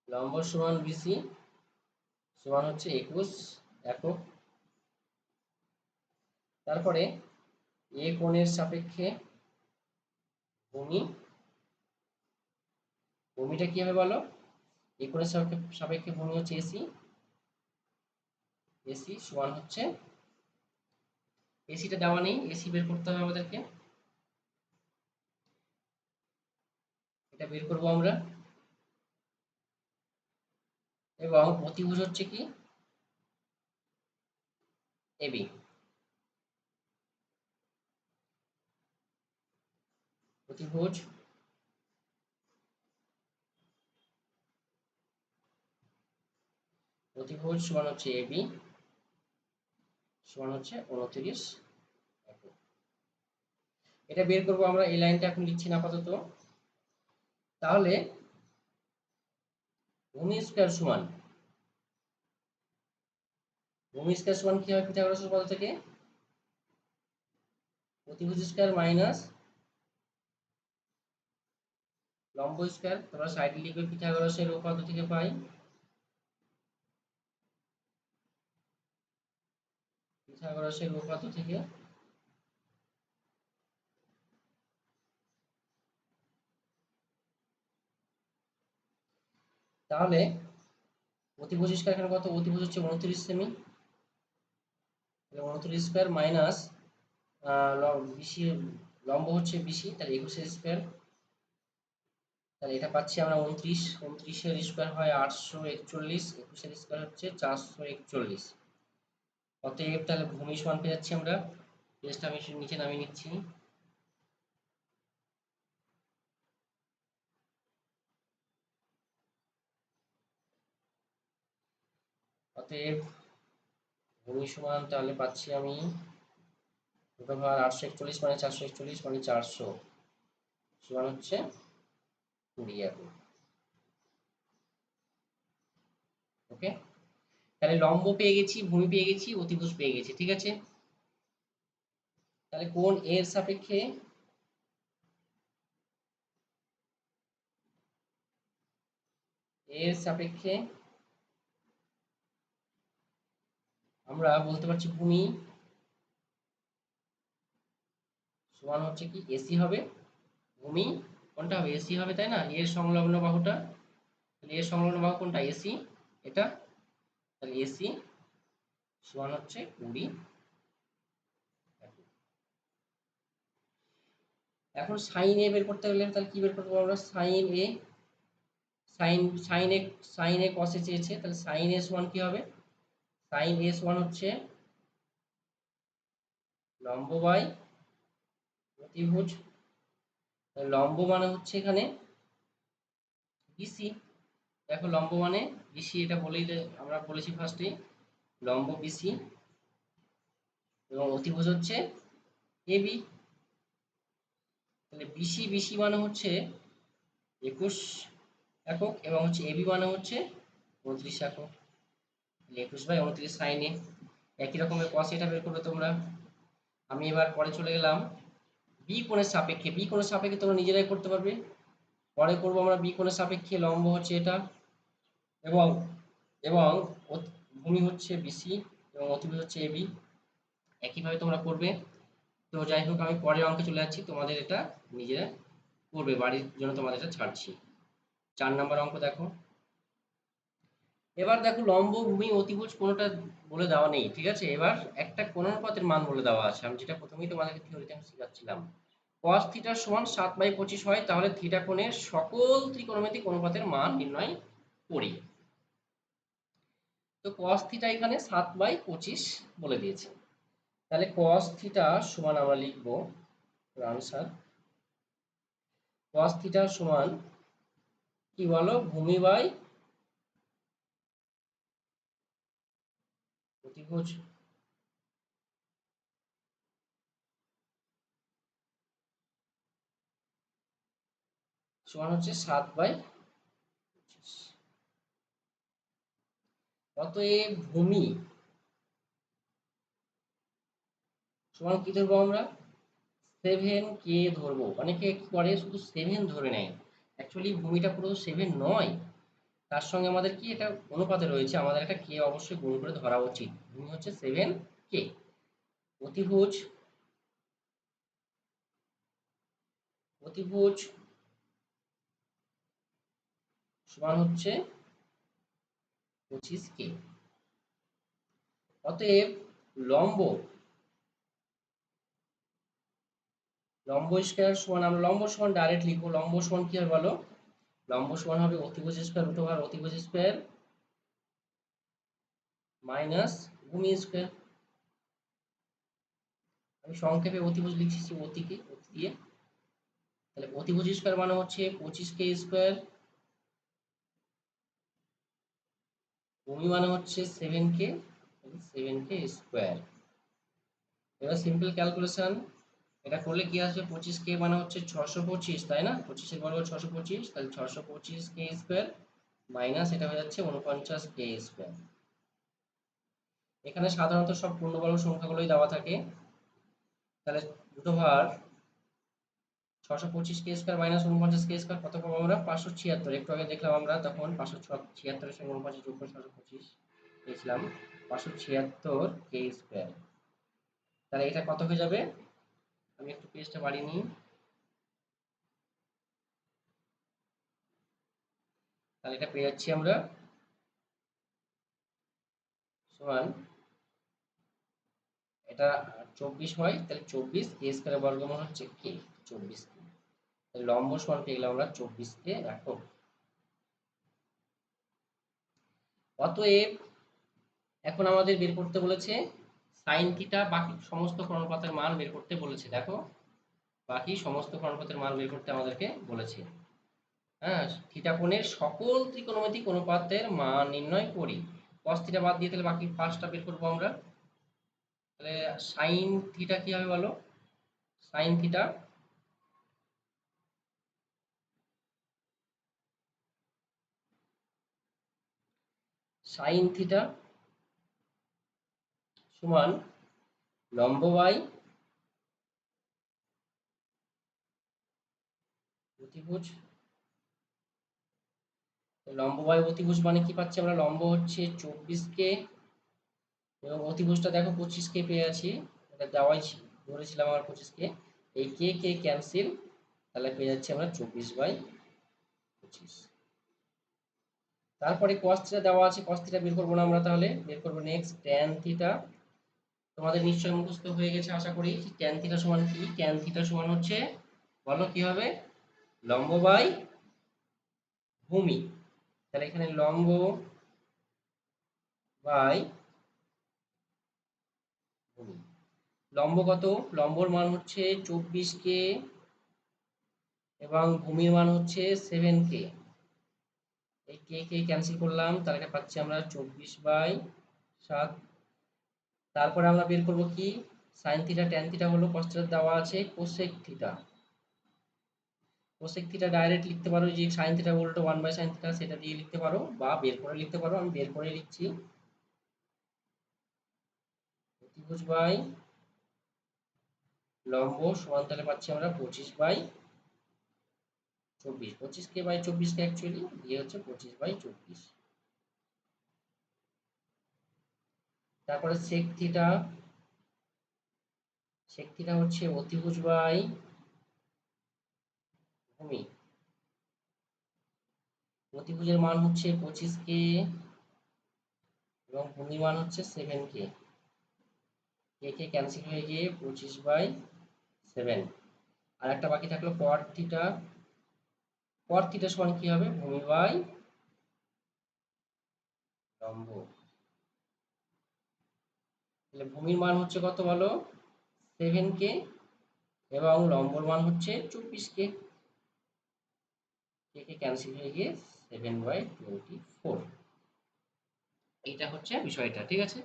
লম্ব সমান বিসি সমান হচ্ছে 21 একক। তারপরে এ কোণের সাপেক্ষে ভূমি, ভূমিটা কি হবে বলো? এ কোণের সাপেক্ষে ভূমি হচ্ছে এসি, এসি সমান হচ্ছে, এসিটা দেওয়া নেই, এসি বের করতে হবে আমাদেরকে, এটা বের করব আমরা। এবং অতিভুজ হচ্ছে কি এবি, অতিভুজ অতিভুজ সমান হচ্ছে এবি সমান হচ্ছে 29 একক। এটা বের করব আমরা, এই লাইনটা এখন লিখছি না আপাতত। তাহলে ভূমি স্কয়ার সমান, ভূমি স্কয়ার সমান কি হয় পিথাগোরাসের উপপাদ্য থেকে? অতিভুজ স্কয়ার মাইনাস লম্ব স্কয়ার, তোমরা সাইডে লিখবে পিথাগোরাসের উপপাদ্য থেকে পাই, পিথাগোরাসের উপপাদ্য থেকে। তাহলে অতিভুজ স্কয়ার এখানে কত? অতিভুজ হচ্ছে 29 সেমি, 29 স্কয়ার মাইনাস বিসি, লম্ব হচ্ছে বিসি, তাহলে 21 স্কয়ার। তাহলে এটা পাচ্ছি আমরা 29, 29 এর স্কয়ার হয় 841, 21 এর স্কয়ার হচ্ছে 441। অতএব তাহলে ভূমি সমান পেয়ে যাচ্ছি আমরা, পেজটা আমি নিচে নামিয়ে নিচ্ছি। অতএব ভূমি সমান তাহলে পাচ্ছি আমি দুটো ভাগ 841 মানে 441 মানে 400 সমান হচ্ছে 20 একক। ওকে, তাহলে লম্ব পেয়ে গেছি, ভূমি পেয়ে গেছি, অতিভুজ পেয়ে গেছি, ঠিক আছে। তাহলে কোণ এর সাপেক্ষে, এর সাপেক্ষে আমরা বলতে পারছি ভূমি সমান হচ্ছে কি এসি হবে, ভূমি কোনটা হবে? এসি হবে, তাই না? এর সংলগ্ন বাহুটা, তাহলে এর সংলগ্ন বাহু কোনটা? এসি, এটা। তাহলে এসি সমান হচ্ছে 20। এখন সাইন এ বের করতে গেলে তাহলে কি বের করবো আমরা? সাইন এ, সাইন এ, সাইন এ কসে চেয়েছে, তাহলে সাইন এ সমান কি হবে? সাইন এ সমান হচ্ছে লম্ব বাই অতিভুজ। লম্ব মানে হচ্ছে এখানে বিসি, দেখো লম্ব মানে বিসি, এটা বলেই আমরা বলেছি ফার্স্টে, লম্ব বিসি এবং অতিভুজ হচ্ছে এবি। তাহলে বিসি, বিসি মানে হচ্ছে 21 একক এবং হচ্ছে এবি মানে হচ্ছে 29 একক। 21/29 সাইন এ। একই রকমের কস এটা বের করবে তোমরা। আমি এবার পরে চলে গেলাম বি কোণের সাপেক্ষে, বি কোণের সাপেক্ষে তোমরা নিজেরাই করতে পারবে। পরে করবো আমরা বি কোণের সাপেক্ষে, লম্ব হচ্ছে এটা এবং এবং ভূমি হচ্ছে বিসি এবং অতিভুজ হচ্ছে এবি। একইভাবে তোমরা করবে। তো যাই হোক, আমি পরের অঙ্কে চলে যাচ্ছি, তোমাদের এটা নিজেরা করবে, বাড়ির জন্য তোমাদের এটা ছাড়ছি। 4 নম্বর অঙ্ক দেখো। এবার দেখো লম্ব ভূমি অতিভুজ কোনোটা বলে দেওয়া নেই, ঠিক আছে। এবার একটা কোণানুপাতের মান বলে দেওয়া আছে, আমি যেটা প্রথমেই তোমাদেরকে থিওরিতে আমি শেখাচ্ছিলাম। cos থিটা সমান 7/25 হয়, তাহলে থিটা কোণের সকল ত্রিকোণমিতিক অনুপাতের মান নির্ণয় করি। তো cos থিটা এখানে 7/25 বলে দিয়েছে। তাহলে cos থিটা সমান আমরা লিখব আনসার, cos থিটা সমান কি বলো, ভূমি বাই অতিভুজ সমান হচ্ছে 7/25। অতএব ভূমি সমান কি ধরবো আমরা, 7K ধরবো। অনেকে কি করে শুধু 7 ধরে নেয়, অ্যাকচুয়ালি ভূমিটা পুরো 7 নয়, তার সঙ্গে আমাদের কি এটা অনুপাতে রয়েছে, আমাদের একটা কে অবশ্যই গুণ করে ধরা উচিত। ভূমি হচ্ছে 7K। অতিভুজ অতিভুজ সমান হচ্ছে 25K। অতএব লম্ব লম্ব স্কয়ার সমান, আমরা লম্ব সমান ডাইরেক্ট লিখবো। লম্ব সমান কি হবে বলো, লম্ব সমান হবে অতিভুজ স্কয়ার রুট ওভার অতিভুজ স্কয়ার মাইনাস ভূমি স্কয়ার। আমি সংক্ষেপে অতিভুজ লিখছি অতিকে অতি দিয়ে। তাহলে অতিভুজ স্কয়ার মানে হচ্ছে 25K স্কয়ার, ভূমি মানে হচ্ছে 7K স্কয়ার। এবার সিম্পল ক্যালকুলেশন, এটা করলে কি আসবে, 25K মানে হচ্ছে 625, তাই না, 25 এর বর্গ 625, তাহলে 625K স্কয়ার মাইনাস এটা হয়ে যাচ্ছে 49K স্কয়ার। এখানে সাধারণত সব পূর্ণবর্গ সংখ্যাগুলোই দেওয়া থাকে। তাহলে দুটো ভার 625K square minus 49K square কত পাবো আমরা, 576। একটু আগে দেখলাম আমরা, তখন 576 এর সঙ্গে 49 যোগ করে 625 পেয়েছিলাম 576K স্কয়ার। তাহলে এটা কত হয়ে যাবে, আমি একটু পেজটা বাড়িয়ে নিই। তাহলে এটা পেয়ে যাচ্ছি আমরা সমান, এটা 24 হয়, তাহলে 24K স্কয়ারের বর্গমূল হচ্ছে K, 24K। তাহলে লম্ব সমান পেয়ে গেলাম আমরা 24K একক। অতএব এখন আমাদের বের করতে বলেছে সাইন থিটা, বাকি সমস্ত কোণানুপাতের মান বের করতে বলেছে। দেখো, বাকি সমস্ত কোণানুপাতের মান বের করতে আমাদেরকে বলেছে। হ্যাঁ, থিটা কোণের সকল ত্রিকোণমিতিক অনুপাতের মান নির্ণয় করি। cos থিটা বাদ দিয়ে তাহলে বাকি পাঁচটা বের করবো আমরা। তাহলে সাইন থিটা কি হবে বলো, সাইন থিটা সাইন থিটা সমান লম্ব বাই অতিভুজ। লম্ব বাই অতিভুজ মানে কি পাচ্ছি আমরা, লম্ব হচ্ছে 24K এবং অতিভুজটা দেখো 25K পেয়ে আছি, এটা দেওয়াই ধরেছিলাম আমার 25K। এই কে কে ক্যান্সেল, তাহলে পেয়ে যাচ্ছি আমরা 24/25। তারপরে cos থিটা দেওয়া আছে, cos থিটা বের করবো না আমরা, তাহলে বের করবো নেক্সট tan থিটা। তোমাদের নিশ্চয়ই মুখস্থ হয়ে গেছে আশা করি। tan থিটা সমান কি, tan থিটা সমান হচ্ছে বলো কি হবে, লম্ব বাই ভূমি। তাহলে এখানে লম্ব বাই ভূমি। লম্ব কত, লম্বর মান হচ্ছে 24K এবং ভূমির মান হচ্ছে 7K। এই কে কে ক্যান্সেল করলাম, তাহলে এটা পাচ্ছি আমরা 24/7। তারপরে আমরা বের করব কি, সাইন থিটা ট্যান থিটা হলো, cos থিটা দেওয়া আছে, cosec theta. Cosec theta direct লিখতে পারো, যে সাইন থিটা উল্টো 1/sin থিটা, সেটা দিয়ে লিখতে পারো বা বের করে লিখতে পারো। আমি বের করে লিখছি, অতিভুজ বাই লম্ব সমান, তাহলে পাচ্ছি আমরা 25/24। 25K/24 অ্যাকচুয়ালি দিয়ে হচ্ছে 25/24। তারপরে সেক থিটা হচ্ছে অতিভুজ বাই ভূমি। অতিভুজের মান হচ্ছে 25K এবং ভূমির মান হচ্ছে 7K। কে কে ক্যান্সেল হয়ে গিয়ে 25/7। আর একটা বাকি থাকলো কট থিটা। কট থিটা সমান কি হবে? ভূমি বাই লম্ব। তাহলে ভূমির মান হচ্ছে কত বলো? 7K এবং লম্বর মান হচ্ছে 24K। কে কে ক্যান্সেল হয়ে গিয়ে 7/24। এইটা হচ্ছে বিষয়টা, ঠিক আছে?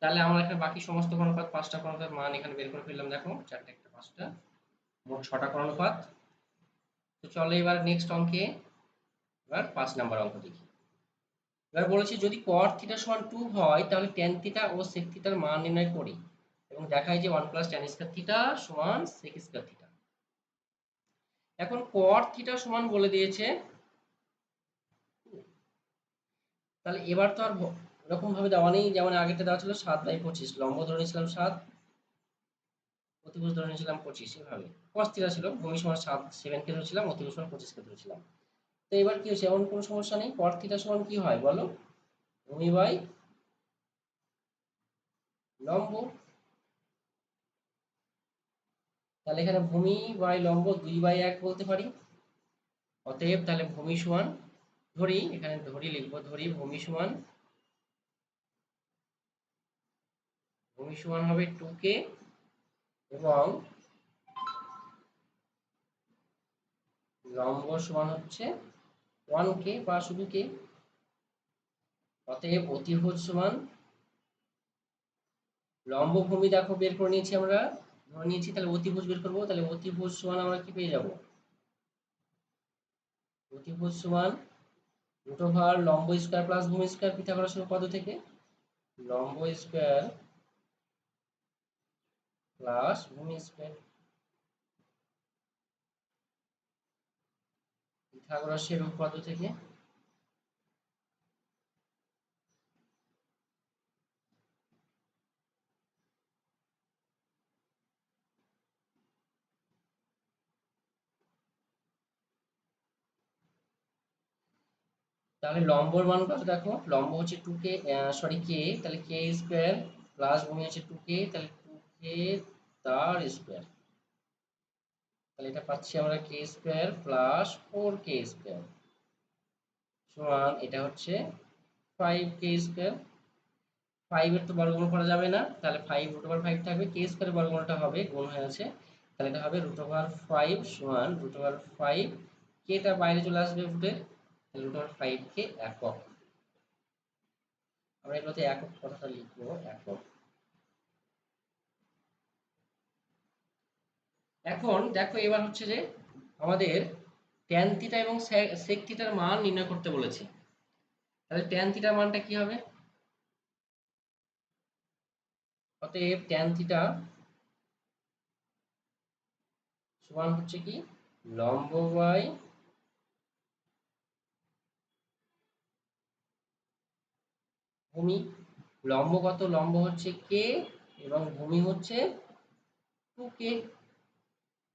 তাহলে আমরা এখানে বাকি সমস্ত অনুপাত 5টা অনুপাত মান এখানে বের করে ফেললাম। দেখো 4টা একটা 5টা, মোট 6টা অনুপাত। তো চলো এবার নেক্সট অঙ্কে, এবার 5 নাম্বার অঙ্ক দেখি। এবার বলেছি যদি cot থিটা সমান 2 হয় তাহলে tan থিটা ও sec থিটার মান নির্ণয় করি এবং দেখাই যে 1 প্লাস tan স্কয়ার থিটা সমান sec স্কয়ার থিটা। এখন cot থিটা সমান বলে দিয়েছে, তাহলে এবার তো আর এরকম ভাবে দেওয়া নেই, যেমন আগেরটা দেওয়া ছিল 7/25, লম্ব ধরে নিয়েছিলাম 7, অতিভুজ ধরে নিয়েছিলাম 25। এভাবে cos থিটা ছিল, ভূমি সমান 7কে ধরেছিলাম, অতিভুজ সমান 25কে ধরেছিলাম। তো এবার কি হচ্ছে? এমন কোনো সমস্যা নেই। cot থিটা সমান কি হয় বলো? ভূমি বাই লম্ব। তাহলে এখানে ভূমি বাই লম্ব 2/1 বলতে পারি। অতএব তাহলে ভূমি সমান, ধরি এখানে ধরি লিখবো, ধরি ভূমি সমান হবে 2K এবং লম্ব সমান হচ্ছে 1K বা শুধু K। অতএব অতিভুজ সমান, লম্ব ভূমি দেখো বের করে নিয়েছি আমরা, ধরে নিয়েছি, তাহলে অতিভুজ বের করবো। তাহলে অতিভুজ সমান আমরা কি পেয়ে যাব? অতিভুজ সমান রুট ওভার লম্ব স্কয়ার প্লাস ভূমি স্কয়ার পিথাগোরাস উপপাদ্য থেকে, লম্ব স্কয়ার প্লাস ভূমি স্কয়ার পিথাগোরাসের উপপাদ্য থেকে। তাহলে লম্বর মান কত দেখো? লম্ব হচ্ছে 2K, সরি K, তাহলে K স্কয়ার প্লাস ভূমি হচ্ছে 2K, তাহলে 2K তার স্কয়ার। তাহলে এটা পাচ্ছি আমরা K square plus 4K square সমান, এটা হচ্ছে 5K স্কয়ার। 5 এর তো বর্গমূল করা যাবে না, তাহলে 5 রুট ওভার 5 থাকবে, K স্কয়ারের বর্গমূলটা হবে, গুণ হয়ে আছে, তাহলে এটা হবে রুট ওভার 5 সমান রুট ওভার 5, Kটা বাইরে চলে আসবে রুটের, রুট ওভার 5K একক। আমরা এগুলোতে একক কথাটা লিখবো, একক। এখন দেখো এবার হচ্ছে যে আমাদের ট্যান থিটা এবং সেক থিটার মান নির্ণয় করতে বলেছে। তাহলে ট্যান থিটার মানটা কি হবে? অতএব ট্যান থিটা সমান হচ্ছে কি? লম্ব বাই ভূমি। লম্ব কত? লম্ব হচ্ছে কে এবং ভূমি হচ্ছে 2K।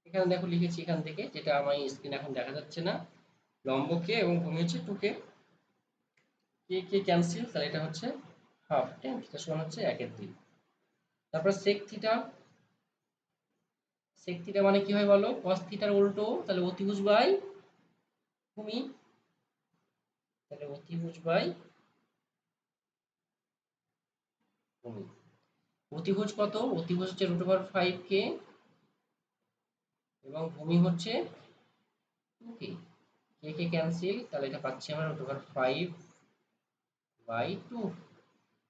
এখানে দেখো লিখেছি এখান থেকে, যেটা আমার স্ক্রিন এখন দেখা যাচ্ছে না। লম্ব কে এবং ভূমি হচ্ছে 2K। কে কে ক্যান্সেল, তাহলে এটা হচ্ছে হাফ, ট্যান থিটা সমান হচ্ছে 1/2। তারপর সেক থিটা, সেক থিটা মানে কি হয় বলো? কস থিটার উল্টো, তাহলে অতিভুজ বাই ভূমি, তাহলে অতিভুজ বাই ভূমি। অতিভুজ কত? অতিভুজ হচ্ছে রুট ওভার 5K এবং ভূমি হচ্ছে 2K। কে কে ক্যান্সেল, তাহলে এটা পাচ্ছি আমরা রুট ওভার 5/2।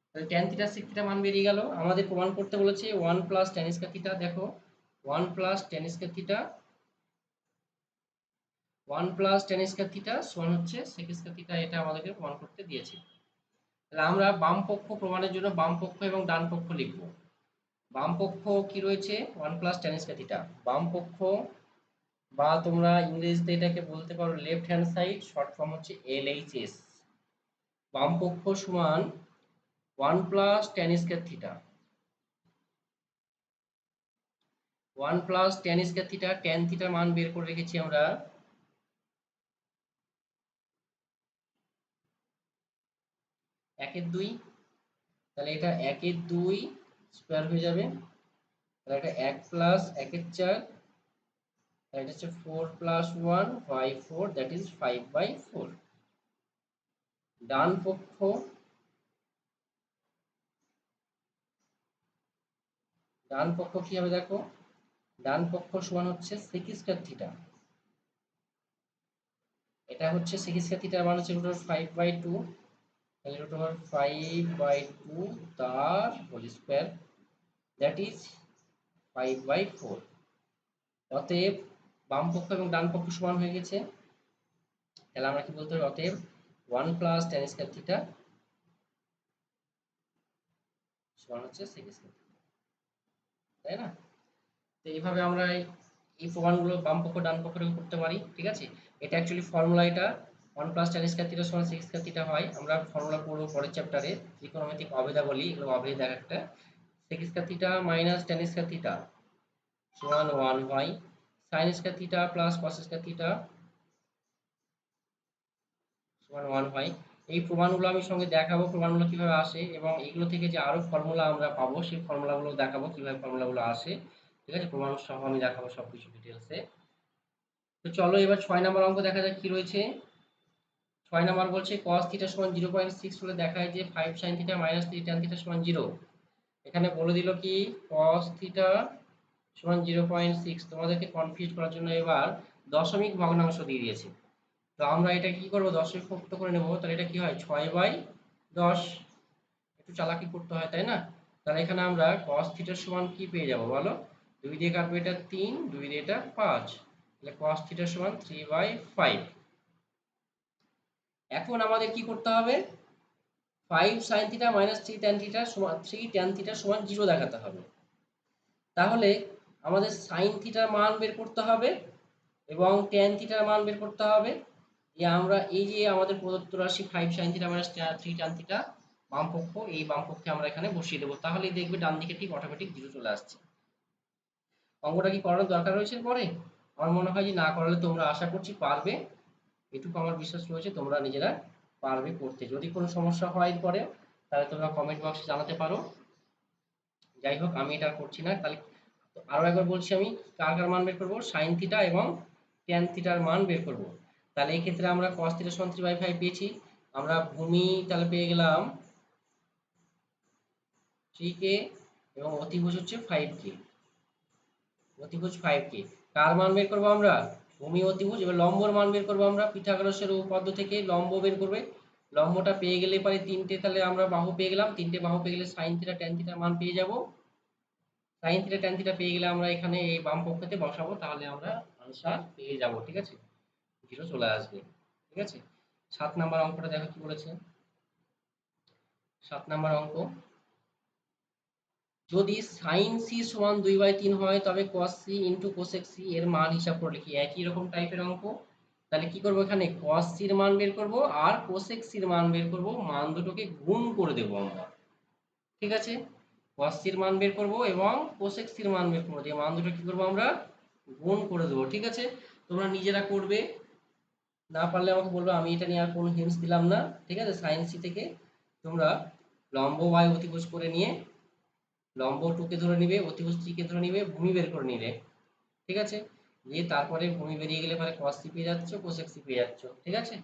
তাহলে ট্যান থিটা সেক থিটা মান বেরিয়ে গেল। আমাদের প্রমাণ করতে বলেছে 1 প্লাস ট্যান স্কয়ার থিটা। দেখো 1 plus tan square theta, 1 plus tan square theta সমান হচ্ছে সেক স্কয়ার থিটা, এটা আমাদেরকে প্রমাণ করতে দিয়েছে। তাহলে আমরা বাম পক্ষ প্রমাণের জন্য বাম পক্ষ এবং ডান পক্ষ লিখব। বাম পক্ষ কি রয়েছে? 1 প্লাস ট্যান স্কয়ার থিটা। বাম পক্ষ, বা তোমরা ইংরেজিতে এটাকে বলতে পারো left hand side, short form হচ্ছে LHS। বাম পক্ষ সমান 1 plus tan square theta, 1 plus tan square theta, tan থিটার মান বের করে রেখেছি আমরা 1/2, তাহলে এটা 1/2 স্কয়ার হয়ে যাবে, তাহলে এটা 1 প্লাস 1/4, তাহলে এটা হচ্ছে 4 প্লাস 1 বাই 4, দ্যাট ইজ 5/4। ডান পক্ষ, ডান পক্ষ কি হবে দেখো, ডান পক্ষ সমান হচ্ছে sec স্কয়ার থিটা, এটা হচ্ছে sec স্কয়ার থিটার মান হচ্ছে √5/2, তাহলে √5/2 তার হোল স্কয়ার, দ্যাট ইজ 5/4। অতএব বাম পক্ষ এবং ডান পক্ষ সমান হয়ে গেছে, তাহলে আমরা কি বলতে পারি, অতএব 1 প্লাস ট্যান স্কয়ার থিটা সমান হচ্ছে sec স্কয়ার থিটা, তাই না? তো এইভাবে আমরা এই প্রমাণগুলো বাম পক্ষ ডান পক্ষ করতে পারি, ঠিক আছে? এটা অ্যাকচুয়ালি ফর্মুলা, এটা 1 প্লাস ট্যান স্কয়ার থিটা সমান sec স্কয়ার থিটা হয়। আমরা ফর্মুলা পড়বো পরের চ্যাপ্টারে, ত্রিকোণমিতিক অভেদাবলী, এগুলো অভেদ এক একটা। sec square theta minus tan square theta সমান 1 হয়, sin square theta plus cos square theta সমান 1 হয়। এই প্রমাণগুলো আমি সঙ্গে দেখাবো প্রমাণগুলো কিভাবে আসে, এবং এগুলো থেকে যে আরো ফর্মুলা আমরা পাবো সেই ফর্মুলাগুলো দেখাবো কিভাবে ফর্মুলাগুলো আসে, ঠিক আছে? প্রমাণ সহ আমি দেখাবো সবকিছু ডিটেলসে। তো চলো এবার 6 নম্বর অঙ্ক দেখা যাক কি রয়েছে। 6 নম্বর বলছে cos থিটা সমান 0.6 হলে দেখায় যে 5 sin theta minus 3 tan theta সমান 0। এখানে বলে দিল কি cos থিটা সমান 0.6, তোমাদেরকে কনফিউজ করার জন্য এবার দশমিক ভগ্নাংশ দিয়ে দিয়েছে। তো আমরা এটা কি করব, দশমিক মুক্ত করে নেব, তাহলে এটা কি হয় 6/10, একটু চালাকি করতে হয় তাই না? তাহলে এখানে আমরা cos থিটা সমান কি পেয়ে যাব বলো, 2 দিয়ে কাটবো এটা 3, 2 দিয়ে এটা 5, তাহলে cos থিটা সমান 3/5। এখন আমাদের কি করতে হবে, 5 sin theta minus 3 tan theta সমান 3 tan থিটা সমান 0 দেখাতে হবে। তাহলে আমাদের sin থিটার মান বের করতে হবে এবং tan থিটার মান বের করতে হবে। যে আমরা এই যে আমাদের প্রদত্ত রাশি 5 sin theta minus 3 tan theta বাম পক্ষ, এই বাম পক্ষে আমরা এখানে বসিয়ে দেবো, তাহলেই দেখবে ডান দিকে ঠিক অটোমেটিক 0 চলে আসছে। অঙ্কটা কি করানোর দরকার রয়েছে পরে? আমার মনে হয় যে না করালে তোমরা আশা করছি পারবে, এটুকু আমার বিশ্বাস রয়েছে তোমরা নিজেরা পারবে করতে। যদি কোনো সমস্যা হয় পরে তাহলে তোমরা কমেন্ট বক্সে জানাতে পারো। যাই হোক আমি এটা আর করছি না, তাহলে আরো একবার বলছি, আমি কার কার মান বের করবো, সাইন থিটা এবং ট্যান থিটার মান বের করব। তাহলে এই ক্ষেত্রে আমরা cos থিটা সমান 3/5 পেয়েছি, আমরা ভূমি তাহলে পেয়ে গেলাম 3k এবং অতিভুজ হচ্ছে 5k, অতিভুজ 5k। কার মান বের করবো আমরা, ভূমি অতিভুজ। এবার লম্বর মান বের করবো আমরা, পিথাগোরাসের উপপাদ্য থেকে লম্ব বের করবে, লম্বটা পেয়ে গেলে পারে তিনটে, তাহলে আমরা বাহু পেয়ে গেলাম, তিনটে বাহু পেয়ে গেলে সাইন থিটা ট্যান থিটার মান পেয়ে যাব। সাইন থিটা ট্যান থিটা পেয়ে গেলে আমরা এখানে এই বাম পক্ষতে বসাবো, তাহলে আমরা আনসার পেয়ে যাব, ঠিক আছে? 0 চলে আসবে, ঠিক আছে? 7 নাম্বার অঙ্কটা দেখো কি বলেছে। 7 নাম্বার অঙ্ক, যদি sin c সমান 2/3 হয় তবে cos c into cosec c এর মান হিসাব করে লিখি। একই রকম টাইপের অঙ্ক, তাহলে কি করব, এখানে cos c এর মান বের করব আর cosec c এর মান বের করব, মান দুটোকে গুণ করে দেব আমরা, ঠিক আছে? cos c এর মান বের করব এবং cosec c এর মান বের করব, দিয়ে মান দুটো কি করব আমরা গুণ করে দেব, ঠিক আছে? তোমরা নিজেরা করবে, না পারলে আমাকে বলবে, আমি এটা নিয়ে আর কোনো হিন্টস দিলাম না, ঠিক আছে? সাইন সি থেকে তোমরা লম্ব বাই অতিভুজ করে নিয়ে লম্ব 2 কে ধরে নিবে, অতিভুজ 3 কে ধরে নিবে, ভূমি বের করে নিলে, ঠিক আছে? দিয়ে তারপরে ভূমি বেরিয়ে গেলে পরে cos c পেয়ে যাচ্ছ, cosec c পেয়ে যাচ্ছ, ঠিক আছে?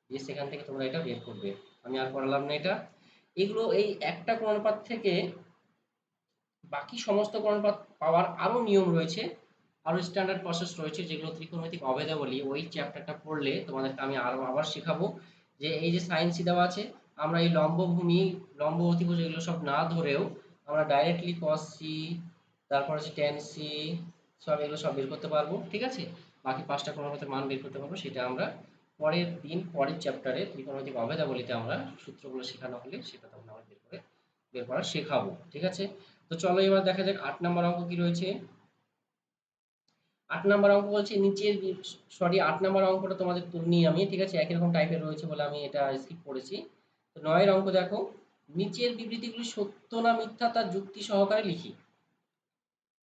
দিয়ে সেখান থেকে তোমরা এটা বের করবে, আমি আর করালাম না এটা। এগুলো এই একটা কোণানুপাত থেকে বাকি সমস্ত কোণানুপাত পাওয়ার আরো নিয়ম রয়েছে, আরো স্ট্যান্ডার্ড প্রসেস রয়েছে, যেগুলো ত্রিকোণমিতিক অভেদাবলী ওই চ্যাপ্টারটা পড়লে তোমাদেরকে আমি আরো আবার শেখাবো। যে এই যে সাইন সি দেওয়া আছে, আমরা এই লম্ব ভূমি লম্ব অতিভুজ এগুলো সব না ধরেও আমরা ডাইরেক্টলি cos সি, তারপর হচ্ছে tan সি, সব এগুলো সব বের করতে পারবো, ঠিক আছে? বাকি 5টা কোণানুপাতের মান বের করতে পারবো, সেটা আমরা পরের দিন পরের চ্যাপ্টারে ত্রিকোণমিতিক অভেদাবলীতে আমরা সূত্রগুলো শেখানো হলে সেটা তখন আমরা বের করা শেখাবো, ঠিক আছে? তো চলো এবার দেখা যাক 8 নম্বর অঙ্ক কি রয়েছে। 8 নম্বর অঙ্ক বলছে নিচের, সরি 8 নম্বর অঙ্কটা তোমাদের তুলনি আমি, ঠিক আছে? একই রকম টাইপের রয়েছে বলে আমি এটা স্কিপ করেছি। তো 9 এর অঙ্ক দেখো, নিচের বিবৃতিগুলি সত্য না মিথ্যা তা যুক্তি সহকারে লিখি।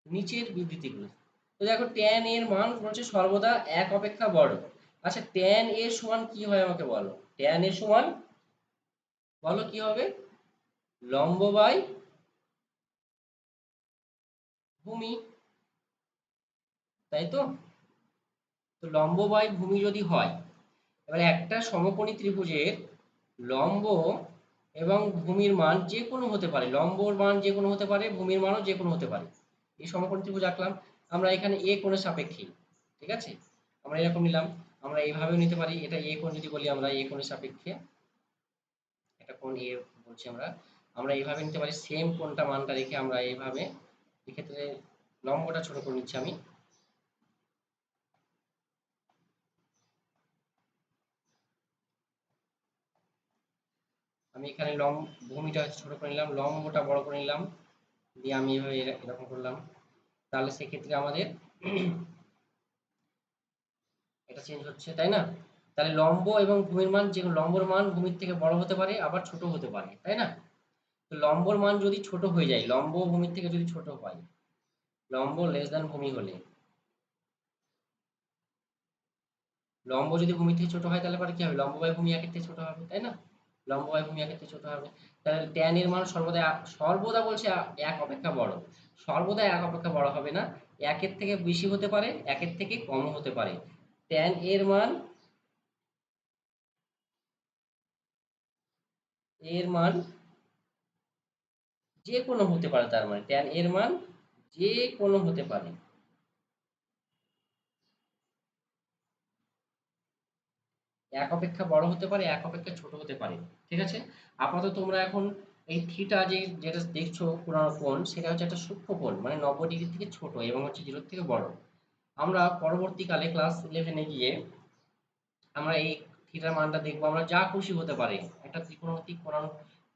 নিচের বিবৃতিগুলো, তো দেখো ট্যান এর মান হচ্ছে সর্বদা এক অপেক্ষা বড়। আচ্ছা ট্যান এর সমান কি হয় আমাকে বলো, ট্যান এর সমান বলো কি হবে, লম্ব বাই ভূমি, তাই তো? তো লম্ব বাই ভূমি যদি হয়, এবারে একটা সমকোণী ত্রিভুজের লম্ব এবং ভূমির মান যে কোনো হতে পারে, লম্বর মান যে কোনো হতে পারে, ভূমির মানও যে কোনো হতে পারে। এই সমকোণী ত্রিভুজ আঁকলাম আমরা এখানে এ কোণের সাপেক্ষে, ঠিক আছে, আমরা এরকম নিলাম। আমরা এইভাবেও নিতে পারি, এটা এ কোণ যদি বলি আমরা এ কোণের সাপেক্ষে, এটা কোণ এ বলছি আমরা, আমরা এইভাবে নিতে পারি সেম কোণটা মানটা রেখে আমরা এইভাবে, এক্ষেত্রে লম্বটা ছোট করে নিচ্ছি আমি, আমি এখানে ভূমিটা ছোট করে নিলাম, লম্বটা বড় করে নিলাম, দিয়ে আমি এইভাবে এরকম করলাম। তাহলে সেক্ষেত্রে আমাদের এটা চেঞ্জ হচ্ছে, তাই না? তাহলে লম্ব এবং ভূমির মান, যে লম্বর মান ভূমির থেকে বড় হতে পারে আবার ছোট হতে পারে, তাই না? তো লম্বর মান যদি ছোট হয়ে যায়, লম্ব ভূমির থেকে যদি ছোট হয়, লম্ব লেস দ্যান ভূমি হলে, লম্ব যদি ভূমি থেকে ছোট হয় তাহলে পরে কি হবে, লম্ব বাই ভূমি একের থেকে ছোট হবে, তাই না? লম্ব বাই ভূমি একের থেকে ছোট হবে। তাহলে ট্যান এর মান সর্বদা, সর্বদা বলছে এক অপেক্ষা বড়, সর্বদা এক অপেক্ষা বড় হবে না, একের থেকে বেশি হতে পারে, একের থেকে কম হতে পারে। ট্যান এর মান, এর মান যে কোনো হতে পারে, তার মানে ট্যান এর মান যে কোনো হতে পারে, এক অপেক্ষা বড় হতে পারে, এক অপেক্ষা ছোট হতে পারে, ঠিক আছে? আপাতত তোমরা এখন এই থিটা যে যেটা দেখছো কোণ, সেটা হচ্ছে একটা সূক্ষ্ম কোণ, মানে 90 ডিগ্রি থেকে ছোট এবং হচ্ছে 0 থেকে বড়। আমরা পরবর্তীকালে ক্লাস 11-এ গিয়ে আমরা এই থিটার মানটা দেখবো, আমরা যা খুশি হতে পারে, একটা ত্রিকোণমিতিক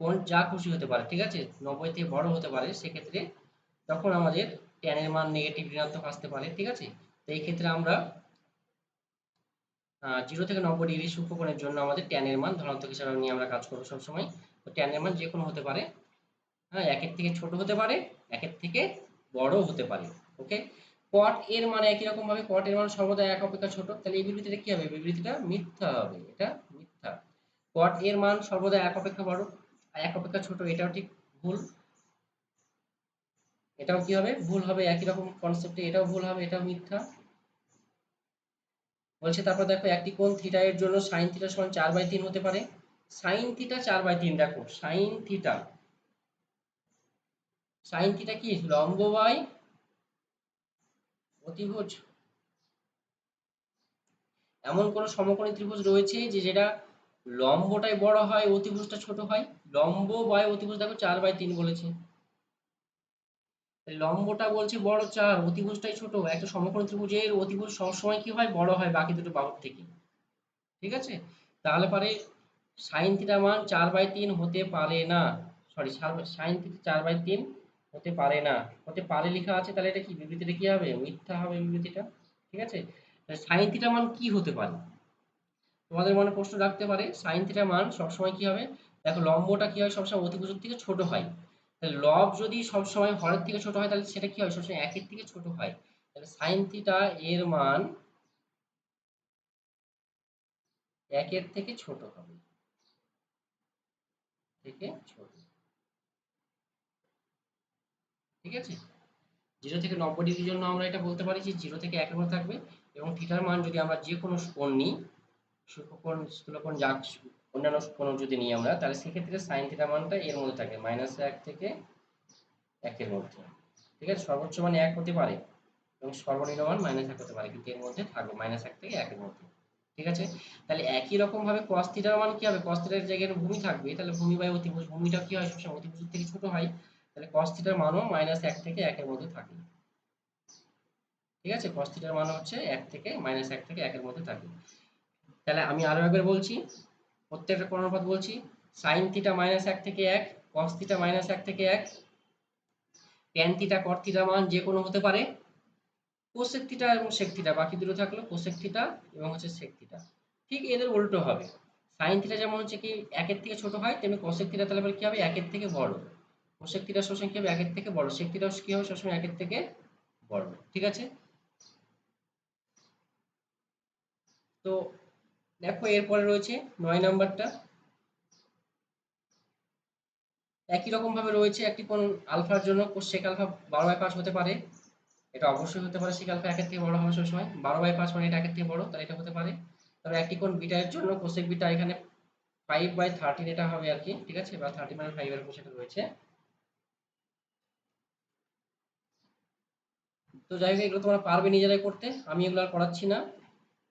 কোণ যা খুশি হতে পারে, ঠিক আছে, 90 থেকে বড় হতে পারে, সেক্ষেত্রে তখন আমাদের ট্যান এর মান নেগেটিভ ঋণাত্মক আসতে পারে, ঠিক আছে? তো এই ক্ষেত্রে আমরা 0 থেকে 90 ডিগ্রি সূক্ষ্মকোণের জন্য আমাদের ট্যান এর মান ধনাত্মক হিসাবে নিয়ে আমরা কাজ করবো সবসময়। তো ট্যান এর মান যে কোনো হতে পারে, হ্যাঁ, একের থেকে ছোট হতে পারে, একের থেকে বড় হতে পারে। ওকে, কট এর মানে একই রকম ভাবে কট এর মান সর্বদা এক অপেক্ষা ছোট, তাহলে এই বিবৃতিটা কি হবে, বিবৃতিটা মিথ্যা হবে, এটা মিথ্যা। কট এর মান সর্বদা এক অপেক্ষা বড়, এক অপেক্ষা ছোট, এটাও ঠিক ভুল, এটাও কি হবে, ভুল হবে, একই রকম কনসেপ্টে এটাও ভুল হবে, এটাও মিথ্যা। বলছে তারপর দেখো একটি কোণ থিটা এর জন্য সাইন থিটা সমান 4/3 হতে পারে। সাইন থিটা 4/3, দেখো সাইন থিটা, সাইন থিটা কি লম্ব বাই অতিভুজ, এমন কোন সমকোণী ত্রিভুজ রয়েছে যে যেটা লম্বটাই বড় হয় অতিভুজটা ছোট হয়, লম্ব বাই অতিভুজ দেখো 4/3 বলেছে, লম্বটা বলছে বড় 4, অতিভুজটাই ছোট, একটা সমকোণী ত্রিভুজের অতিভুজ সবসময় কি হয়, বড় হয় বাকি দুটো বাহুর থেকে, ঠিক আছে? তাহলে পরে সাইন থিটা মান 4/3 হতে পারে না, সরি, সাইন থিটা 4/3 হতে পারে না, হতে পারে লেখা আছে, তাহলে এটা কি বিবৃতিটা কি হবে, মিথ্যা হবে বিবৃতিটা, ঠিক আছে? তাহলে সাইন থিটা মান কি হতে পারে, তোমাদের মনে প্রশ্ন রাখতে পারে সাইন থিটা মান সবসময় কি হবে, দেখো লম্বটা কি হয় সবসময় অতিভুজের থেকে ছোট হয়, তাহলে লব যদি সবসময় হরের থেকে ছোট হয় তাহলে সেটা কি হয়, সবসময় একের থেকে ছোট হয়, তাহলে সাইন থিটা এর মান একের থেকে ছোট হবে, থেকে ছোট, ঠিক আছে? 0 থেকে 90 ডিগ্রির জন্য আমরা এটা বলতে পারি যে 0 থেকে 1-এর মধ্যে থাকবে, এবং থিটার মান যদি আমরা যে কোনো কোণ নিই, সূক্ষ্মকোণ স্থূলকোণ যা অন্যান্য কোণ যদি নিই আমরা, তাহলে সেক্ষেত্রে সাইন থিটা মানটা এর মধ্যে থাকে -1 থেকে 1-এর মধ্যে, ঠিক আছে? সর্বোচ্চ মান 1 হতে পারে এবং সর্বনিম্ন মান -1 হতে পারে, কিন্তু এর মধ্যে থাকবে -1 থেকে 1-এর মধ্যে, ঠিক আছে? তাহলে একই রকম ভাবে cos থিটার মান কি হবে, cos থিটার জায়গায় ভূমি থাকবে, তাহলে ভূমি বাই অতিভুজ, ভূমিটা কি হয় সবসময় অতিভুজের থেকে ছোট হয়, তাহলে cos থিটার মানও -1 থেকে 1-এর মধ্যে থাকে, ঠিক আছে? cos থিটার মান হচ্ছে 1 থেকে -1 থেকে 1-এর মধ্যে থাকে। তাহলে আমি আরো একবার বলছি, প্রত্যেকটা কোণ অনুপাত বলছি, sin থিটা -1 থেকে 1, cos থিটা -1 থেকে 1, tan থিটা cot থিটা মান যে কোনো হতে পারে, কোসেক থিটা এবং সেক থিটা বাকি দুটো থাকলো, কোসেক থিটা এবং হচ্ছে সেক থিটা, ঠিক এদের উল্টো হবে, সাইন থিটা যেমন হচ্ছে কি একের থেকে ছোট হয়, তেমনি কোসেক থিটা তাহলে কি হবে একের থেকে বড়। কোসেক থিটা সবসময় কি হবে একের থেকে বড়, সেক থিটা কি হবে সবসময় একের থেকে বড়। ঠিক আছে, তো দেখো এরপরে রয়েছে 9 নাম্বারটা। একই রকম ভাবে রয়েছে একটি কোণ আলফার জন্য সেক আলফা 12/5 হতে পারে, এটা অবশ্যই হতে পারে। সেক আলফা একের থেকে বড় হবে সবসময়, 12/5 মানে এটা একের থেকে বড়, তাহলে এটা হতে পারে। তবে একটি কোণ বিটা এর জন্য কোসেক বিটা এখানে 5/13 এটা হবে আর কি, ঠিক আছে, বা 30/5 এর উপর সেটা রয়েছে। তো যাই হোক এগুলো তোমরা পারবে নিজেরাই করতে, আমি এগুলো আর করাচ্ছি না।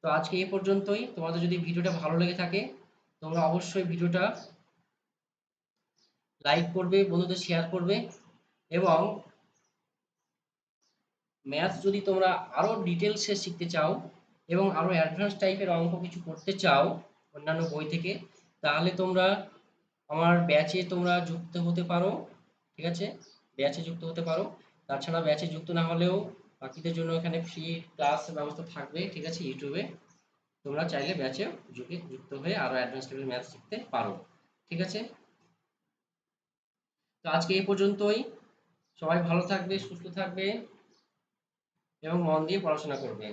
তো আজকে এই পর্যন্তই। তোমাদের যদি ভিডিওটা ভালো লেগে থাকে তোমরা অবশ্যই ভিডিওটা লাইক করবে, বন্ধুদের শেয়ার করবে, এবং ম্যাথ যদি তোমরা আরো ডিটেলসে শিখতে চাও এবং আরো অ্যাডভান্স টাইপের অঙ্ক কিছু করতে চাও অন্যান্য বই থেকে, তাহলে তোমরা আমার ব্যাচে তোমরা যুক্ত হতে পারো। ঠিক আছে, ব্যাচে যুক্ত হতে পারো। তাছাড়া ব্যাচে যুক্ত না হলেও বাকিদের জন্য এখানে ফ্রি ক্লাস ব্যবস্থা থাকবে, ঠিক আছে, ইউটিউবে। তোমরা চাইলে ব্যাচে যুক্ত হয়ে আরো অ্যাডভান্স লেভেল ম্যাথ শিখতে পারো। ঠিক আছে, তো আজকে এই পর্যন্তই। সবাই ভালো থাকবে, সুস্থ থাকবে এবং মন দিয়ে পড়াশোনা করবে।